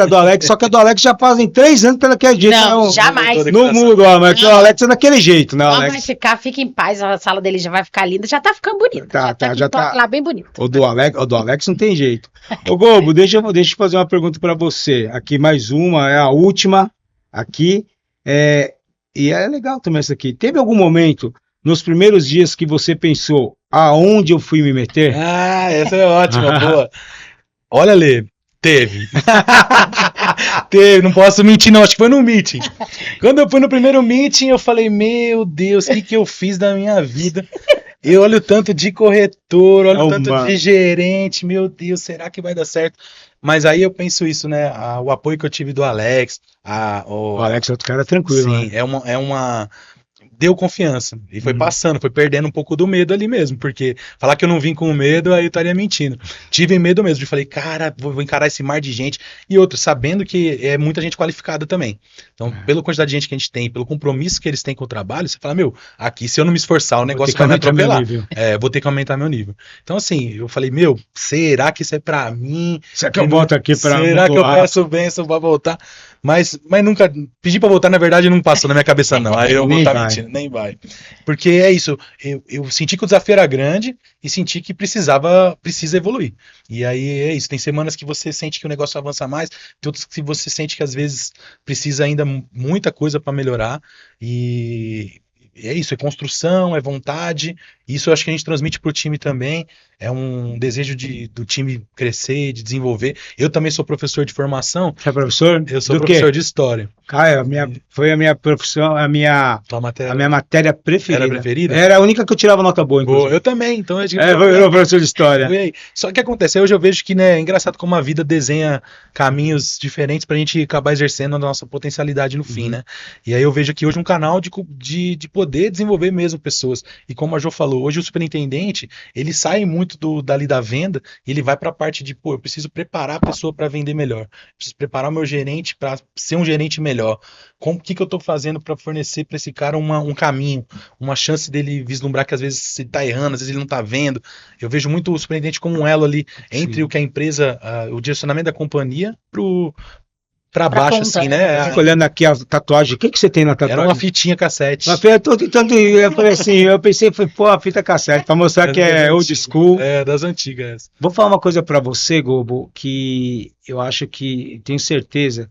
S1: só que a do Alex já fazem 3 anos que ela quer jeito.
S3: Não, jamais.
S1: No mundo, mas o Alex é daquele jeito, né, Alex?
S3: Vai ficar, fica em paz, a sala dele já vai ficar linda, já tá ficando bonita. Já tá lá bem bonito.
S1: O do Alex não tem jeito. Ô Gobo, deixa eu fazer uma pergunta para você. Aqui mais uma, é a última aqui. E é legal também essa aqui. Teve algum momento nos primeiros dias que você pensou aonde eu fui me meter?
S2: Ah, essa é ótima, boa. Olha, Lê, teve. Teve, não posso mentir não, acho que foi no meeting. Quando eu fui no primeiro meeting, eu falei, meu Deus, o que eu fiz da minha vida? Eu olho tanto de corretor, olho tanto de gerente, meu Deus, será que vai dar certo? Mas aí eu penso isso, né? O apoio que eu tive do Alex.
S1: O Alex é outro cara tranquilo,
S2: sim, né? Deu confiança. E foi passando, foi perdendo um pouco do medo ali mesmo. Porque falar que eu não vim com medo, aí eu estaria mentindo. Tive medo mesmo. De falei, cara, vou encarar esse mar de gente. E outro, sabendo que é muita gente qualificada também. Então, pela quantidade de gente que a gente tem, pelo compromisso que eles têm com o trabalho, você fala, meu, aqui se eu não me esforçar, o negócio vai me atropelar. Vou ter que aumentar meu nível. Então, assim, eu falei, meu, será que isso é pra mim?
S1: Será que eu volto aqui pra...
S2: Será que eu peço bênção pra voltar? Mas nunca... Pedir pra voltar, na verdade, não passou na minha cabeça, não. Aí eu vou estar mentindo, nem vai. Porque é isso, eu senti que o desafio era grande e senti que precisa evoluir. E aí é isso, tem semanas que você sente que o negócio avança mais, tem outras que você sente que às vezes precisa ainda muita coisa para melhorar. E é isso, é construção, é vontade Isso eu acho que a gente transmite pro time também. É um desejo do time crescer, de desenvolver. Eu também sou professor de formação.
S1: Você é professor?
S2: Eu sou professor de história.
S1: Cara, foi a minha profissão, a minha matéria preferida.
S2: Era preferida?
S1: Era a única que eu tirava nota boa, inclusive.
S2: Eu também, então eu
S1: era professor de história.
S2: Só que acontece, hoje eu vejo que, né, é engraçado como a vida desenha caminhos diferentes pra gente acabar exercendo a nossa potencialidade no fim, né? E aí eu vejo aqui hoje um canal de poder desenvolver mesmo pessoas. E como a Jo falou, hoje o superintendente, ele sai muito dali da venda, e ele vai pra parte de, eu preciso preparar a pessoa para vender melhor. Preciso preparar o meu gerente para ser um gerente melhor. O que eu tô fazendo para fornecer para esse cara um caminho, uma chance dele vislumbrar que às vezes ele tá errando, às vezes ele não tá vendo. Eu vejo muito o superintendente como um elo ali entre o que a empresa, o direcionamento da companhia pra baixo, conta, assim, né?
S1: Fico olhando aqui a tatuagem. O que você tem na tatuagem?
S2: Era uma fitinha cassete.
S1: Eu falei assim, eu pensei, a fita cassete, pra mostrar que é old school.
S2: É, das antigas.
S1: Vou falar uma coisa pra você, Gobo, que eu acho que, tenho certeza,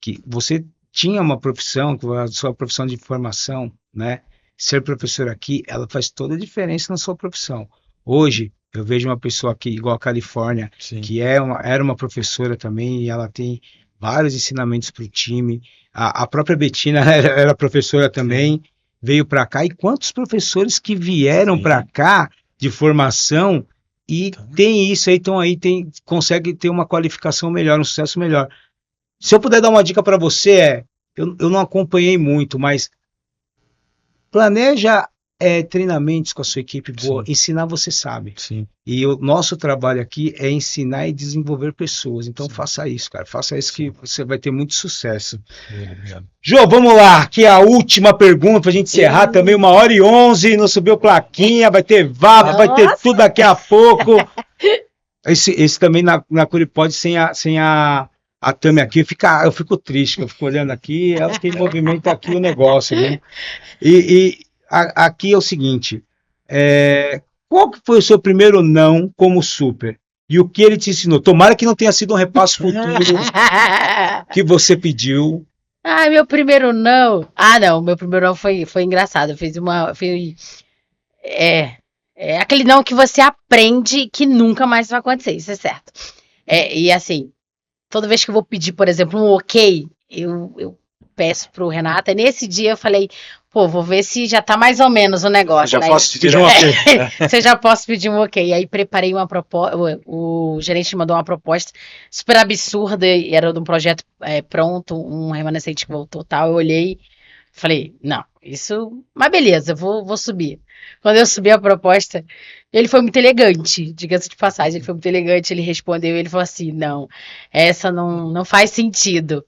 S1: que você tinha uma profissão, a sua profissão de formação, né? Ser professor aqui, ela faz toda a diferença na sua profissão. Hoje, eu vejo uma pessoa aqui, igual a Califórnia, Sim. que era uma professora também, e ela tem vários ensinamentos para o time. A própria Betina era professora também, Sim. veio para cá. E quantos professores que vieram para cá de formação e tem isso aí, então aí consegue ter uma qualificação melhor, um sucesso melhor. Se eu puder dar uma dica para você, eu não acompanhei muito, mas planeja treinamentos com a sua equipe boa. Sim. Ensinar você sabe.
S2: Sim.
S1: E o nosso trabalho aqui é ensinar e desenvolver pessoas. Então Sim. faça isso, cara. Faça isso que você vai ter muito sucesso.
S2: Obrigado.
S1: Jô, vamos lá. Aqui é a última pergunta pra gente encerrar também. 1h11, não subiu plaquinha, vai ter vaga, vai ter tudo daqui a pouco. Esse também na Curipod sem a Tami aqui, eu fico triste, eu fico olhando aqui, ela que movimenta aqui o negócio, né? Aqui é o seguinte, qual que foi o seu primeiro não como super? E o que ele te ensinou? Tomara que não tenha sido um repasso futuro que você pediu.
S3: Meu primeiro não. Não, meu primeiro não foi engraçado. Eu fiz aquele não que você aprende que nunca mais vai acontecer, isso é certo. E assim, toda vez que eu vou pedir, por exemplo, um ok, eu peço pro Renato, e nesse dia eu falei, vou ver se já tá mais ou menos o negócio.
S1: Posso pedir um ok.
S3: Se eu já posso pedir um ok. E aí preparei uma proposta, o gerente mandou uma proposta super absurda, era de um projeto pronto, um remanescente que voltou tal, eu olhei, falei, não, isso, mas beleza, vou subir. Quando eu subi a proposta, ele foi muito elegante, diga-se de passagem, ele foi muito elegante, ele respondeu, ele falou assim, não, essa não faz sentido.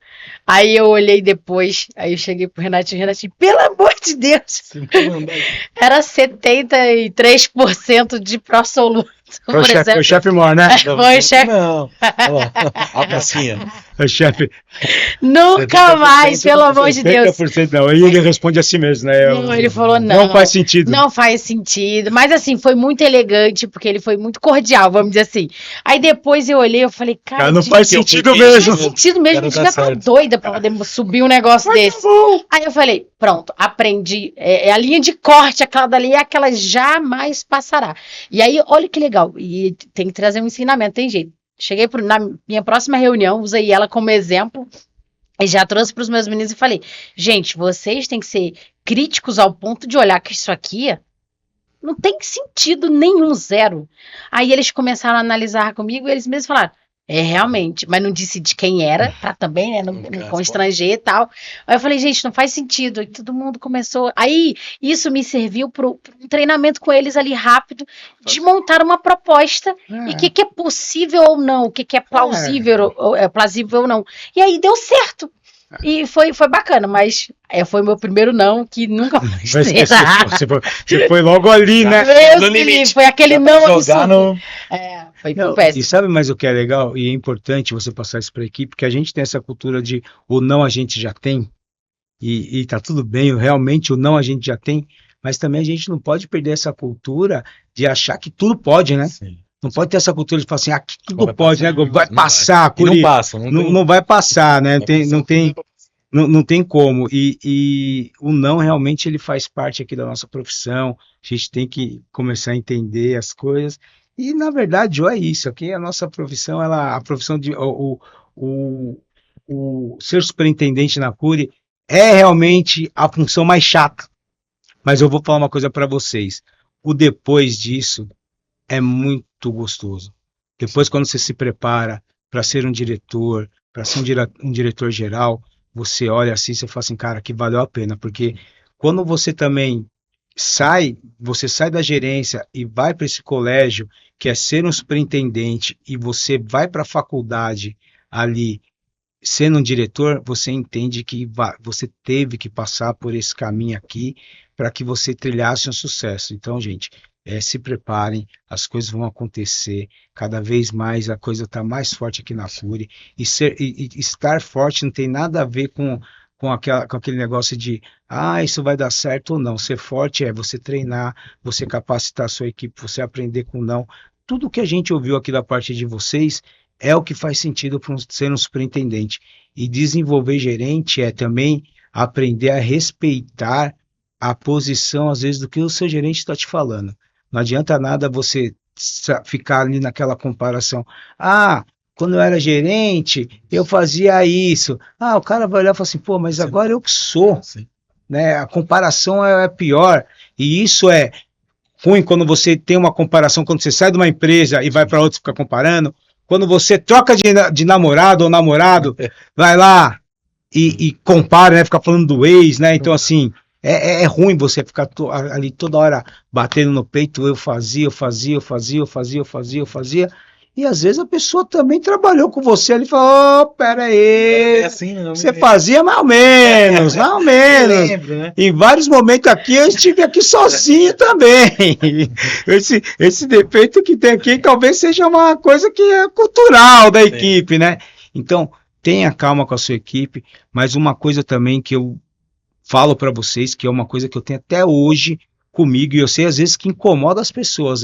S3: Aí eu olhei depois, aí eu cheguei pro Renatinho, pelo amor de Deus, era 73% de pró-soluto.
S1: Foi o chefe mor, né?
S3: Foi o chefe.
S2: Não, a pracinha.
S1: O chefe.
S3: Nunca mais, pelo amor de Deus.
S1: 70% não, e ele responde assim mesmo, né?
S3: Não, ele falou não
S1: faz sentido.
S3: Não faz sentido, mas assim, foi muito elegante, porque ele foi muito cordial, vamos dizer assim. Aí depois eu olhei, eu falei, cara,
S1: não faz sentido mesmo.
S3: Não faz sentido mesmo, a gente já tá doida pra poder subir um negócio desse. Aí eu falei, pronto, aprendi, a linha de corte, aquela dali é aquela jamais passará. E aí, olha que legal, e tem que trazer um ensinamento, tem jeito. Cheguei na minha próxima reunião, usei ela como exemplo, e já trouxe para os meus meninos e falei, gente, vocês têm que ser críticos ao ponto de olhar que isso aqui não tem sentido nenhum, zero. Aí eles começaram a analisar comigo e eles mesmos falaram, realmente, mas não disse de quem era, pra também, né, não constranger e tal. Aí eu falei, gente, não faz sentido. Aí todo mundo começou. Aí isso me serviu para um treinamento com eles ali rápido, de montar uma proposta e o que é possível ou não, o que é plausível ou não. E aí deu certo. E foi bacana, mas foi meu primeiro não, que nunca mais será.
S1: Você foi logo ali, né?
S3: No limite. Foi aquele não absurdo. Foi péssimo.
S1: E sabe mais o que é legal? E é importante você passar isso para a equipe, porque a gente tem essa cultura de o não a gente já tem, e tá tudo bem, realmente o não a gente já tem, mas também a gente não pode perder essa cultura de achar que tudo pode, né? Sim. Não pode ter essa cultura de falar assim, aqui tudo pode, né? Vai passar.
S2: Não passa.
S1: Não vai passar, né? Não tem. não tem como. E o não realmente ele faz parte aqui da nossa profissão. A gente tem que começar a entender as coisas. E na verdade, Joe, é isso. Aqui a nossa profissão, a profissão de o ser superintendente na Cury é realmente a função mais chata. Mas eu vou falar uma coisa para vocês. O depois disso é muito gostoso. Depois, quando você se prepara para ser um diretor, para ser um diretor geral, você olha assim e você fala assim, cara, que valeu a pena. Porque quando você também você sai da gerência e vai para esse colégio, que é ser um superintendente, e você vai para a faculdade ali, sendo um diretor, você entende que você teve que passar por esse caminho aqui para que você trilhasse um sucesso. Então, gente, se preparem, as coisas vão acontecer, cada vez mais a coisa está mais forte aqui na Cury, e estar forte não tem nada a ver com aquele negócio de, isso vai dar certo ou não. Ser forte é você treinar, você capacitar a sua equipe, você aprender com não. Tudo que a gente ouviu aqui da parte de vocês é o que faz sentido para ser um superintendente. E desenvolver gerente é também aprender a respeitar a posição, às vezes, do que o seu gerente está te falando. Não adianta nada você ficar ali naquela comparação. Quando eu era gerente, eu fazia isso. O cara vai olhar e fala assim, pô, mas agora eu que sou. Né? A comparação é pior. E isso é ruim quando você tem uma comparação, quando você sai de uma empresa e vai para outra e fica comparando. Quando você troca de namorado ou namorado, vai lá e compara, né? Fica falando do ex, né? Então, assim, é ruim você ficar ali toda hora batendo no peito. Eu fazia. E às vezes a pessoa também trabalhou com você ali e falou, pera aí, você fazia mais ou menos. Lembro, né? Em vários momentos aqui eu estive aqui sozinho também. Esse defeito que tem aqui talvez seja uma coisa que é cultural da equipe, né? Então, tenha calma com a sua equipe, mas uma coisa também que eu falo para vocês, que é uma coisa que eu tenho até hoje comigo, e eu sei às vezes que incomoda as pessoas,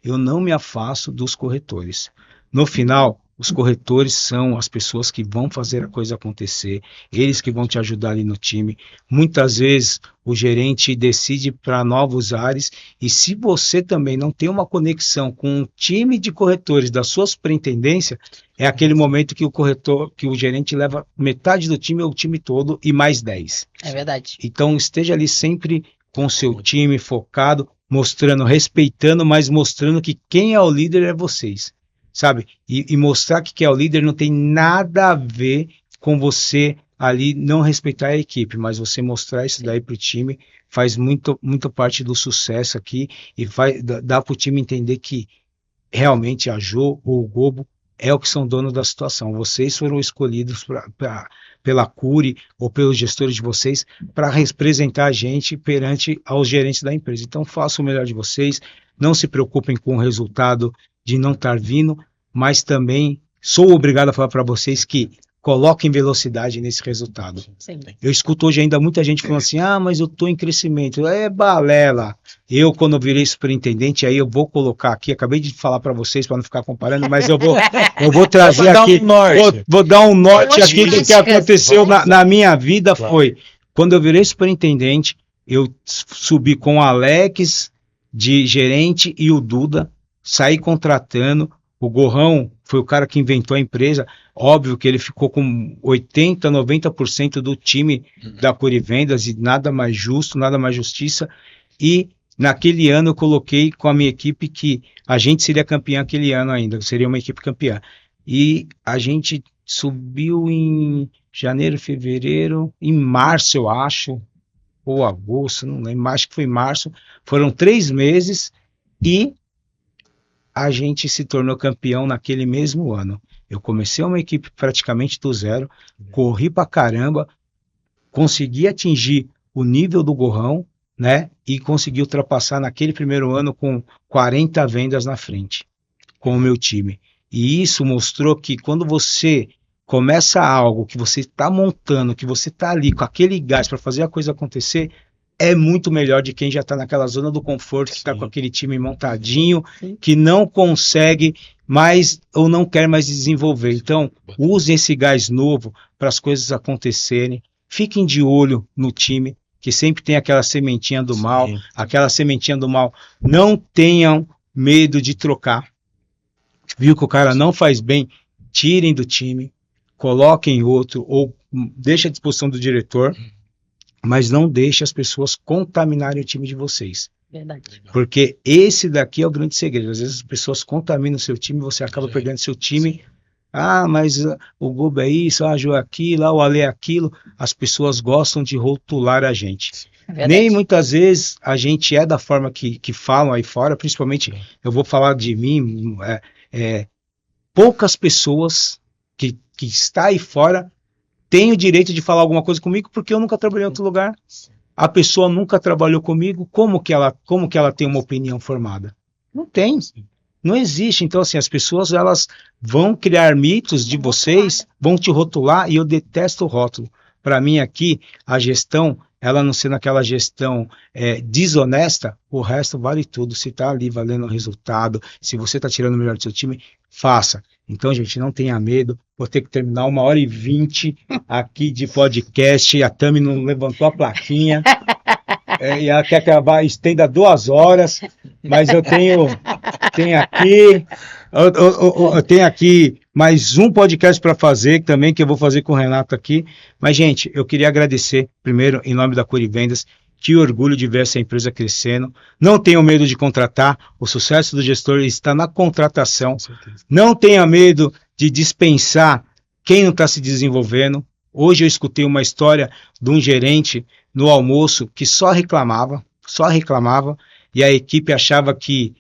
S1: eu não me afasto dos corretores. No final, os corretores são as pessoas que vão fazer a coisa acontecer, eles que vão te ajudar ali no time. Muitas vezes o gerente decide para novos ares, e se você também não tem uma conexão com o time de corretores da sua superintendência, é aquele momento que o gerente leva metade do time ou o time todo e mais 10.
S3: É verdade.
S1: Então esteja ali sempre com o seu time focado, mostrando, respeitando, mas mostrando que quem é o líder é vocês, sabe? E mostrar que quem é o líder não tem nada a ver com você ali não respeitar a equipe, mas você mostrar isso daí para o time faz muito parte do sucesso aqui, e dá para o time entender que realmente a Jo ou o Gobo é o que são donos da situação. Vocês foram escolhidos pela Cury ou pelos gestores de vocês para representar a gente perante aos gerentes da empresa. Então façam o melhor de vocês, não se preocupem com o resultado de não estar vindo, mas também sou obrigado a falar para vocês que coloquem velocidade nesse resultado.
S3: Sim.
S1: Eu escuto hoje ainda muita gente falando assim, mas eu estou em crescimento. É balela. Eu, quando eu virei superintendente, aí eu vou colocar aqui, acabei de falar para vocês, para não ficar comparando, mas eu vou trazer aqui, vou dar um norte aqui do que aconteceu na minha vida. Foi, quando eu virei superintendente, eu subi com o Alex de gerente e o Duda, saí contratando. O Gorrão foi o cara que inventou a empresa. Óbvio que ele ficou com 80%, 90% do time da Cury Vendas, e nada mais justo, nada mais justiça. E naquele ano eu coloquei com a minha equipe que a gente seria campeão aquele ano ainda, seria uma equipe campeã. E a gente subiu em janeiro, fevereiro, em março eu acho, ou agosto, não lembro, acho que foi março. Foram 3 meses e a gente se tornou campeão naquele mesmo ano. Eu comecei uma equipe praticamente do zero, corri pra caramba, consegui atingir o nível do Gorrão, né? E consegui ultrapassar naquele primeiro ano com 40 vendas na frente, com o meu time. E isso mostrou que quando você começa algo, que você está montando, que você está ali com aquele gás para fazer a coisa acontecer, é muito melhor de quem já está naquela zona do conforto, que está com aquele time montadinho, que não consegue mais ou não quer mais desenvolver. Então, usem esse gás novo para as coisas acontecerem. fiquem de olho no time, que sempre tem aquela sementinha do mal, não tenham medo de trocar. Viu que o cara não faz bem, tirem do time, coloquem outro, ou deixem à disposição do diretor, mas não deixe as pessoas contaminarem o time de vocês.
S3: Verdade.
S1: Porque esse daqui é o grande segredo. Às vezes as pessoas contaminam o seu time, você acaba perdendo seu time. Mas o Gobo é isso, a Ju é aquilo, o Ale é aquilo. As pessoas gostam de rotular a gente. Nem muitas vezes a gente é da forma que falam aí fora, principalmente, eu vou falar de mim, poucas pessoas que está aí fora têm o direito de falar alguma coisa comigo, porque eu nunca trabalhei em outro lugar. A pessoa nunca trabalhou comigo, como que ela tem uma opinião formada? Não tem, não existe. Então, assim, as pessoas, elas vão criar mitos de vocês, vão te rotular, e eu detesto o rótulo. Para mim aqui, a gestão, ela não sendo aquela gestão desonesta, o resto vale tudo. Se está ali valendo o resultado, se você está tirando o melhor do seu time, faça. Então, gente, não tenha medo. Vou ter que terminar 1h20 aqui de podcast. A Tami não levantou a plaquinha. E ela quer que ela estenda 2 horas. Mas eu tenho aqui mais um podcast para fazer, também que eu vou fazer com o Renato aqui. Mas, gente, eu queria agradecer, primeiro, em nome da Curi Vendas. Que orgulho de ver essa empresa crescendo. Não tenham medo de contratar. O sucesso do gestor está na contratação. Não tenha medo de dispensar quem não está se desenvolvendo. Hoje eu escutei uma história de um gerente no almoço que só reclamava, e a equipe achava que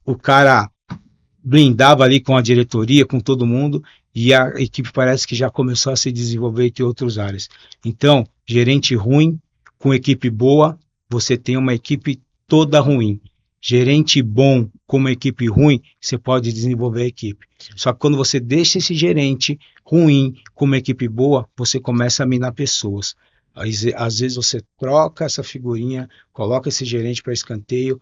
S1: o cara blindava ali com a diretoria, com todo mundo, e a equipe parece que já começou a se desenvolver em outras áreas. Então, gerente ruim, com equipe boa, você tem uma equipe toda ruim. Gerente bom com uma equipe ruim, você pode desenvolver a equipe. Só que quando você deixa esse gerente ruim com uma equipe boa, você começa a minar pessoas. Às vezes você troca essa figurinha, coloca esse gerente para escanteio,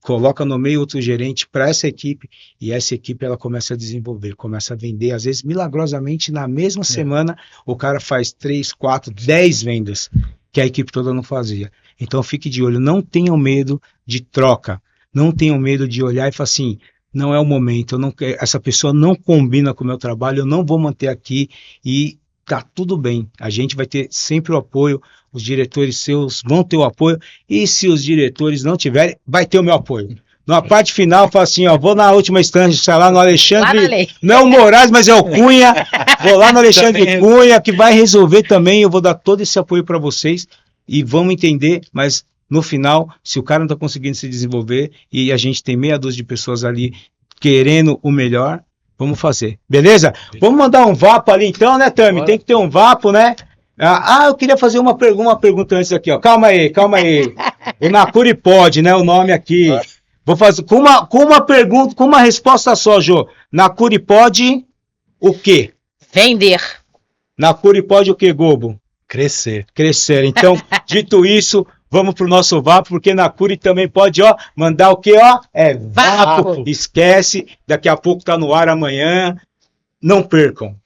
S1: coloca no meio outro gerente para essa equipe, e essa equipe ela começa a desenvolver, começa a vender. Às vezes, milagrosamente, na mesma semana, o cara faz 3, 4, 10 vendas que a equipe toda não fazia. Então fique de olho, não tenham medo de troca, não tenham medo de olhar e falar assim, não é o momento, essa pessoa não combina com o meu trabalho, eu não vou manter aqui, e tá tudo bem, a gente vai ter sempre o apoio, os diretores seus vão ter o apoio, e se os diretores não tiverem, vai ter o meu apoio. Na parte final, fala assim, vou na última instância, lá no Alexandre, não é o Moraes, mas é o Cunha, vou lá no Alexandre Cunha, que vai resolver também, eu vou dar todo esse apoio para vocês, e vamos entender, mas no final, se o cara não está conseguindo se desenvolver, e a gente tem meia dúzia de pessoas ali querendo o melhor, vamos fazer, beleza? Vamos mandar um vapo ali então, né, Tami? Tem que ter um vapo, né? Eu queria fazer uma pergunta antes aqui, ó. Calma aí. O Nakuri pode, né? O nome aqui. Vou fazer com uma pergunta, com uma resposta só, Jô. Nakuri pode o quê?
S3: Vender.
S1: Nakuri pode o quê, Gobo?
S2: Crescer.
S1: Então, dito isso, vamos pro nosso vapo, porque Nakuri também pode, mandar o quê, vapo. Esquece, daqui a pouco tá no ar amanhã. Não percam.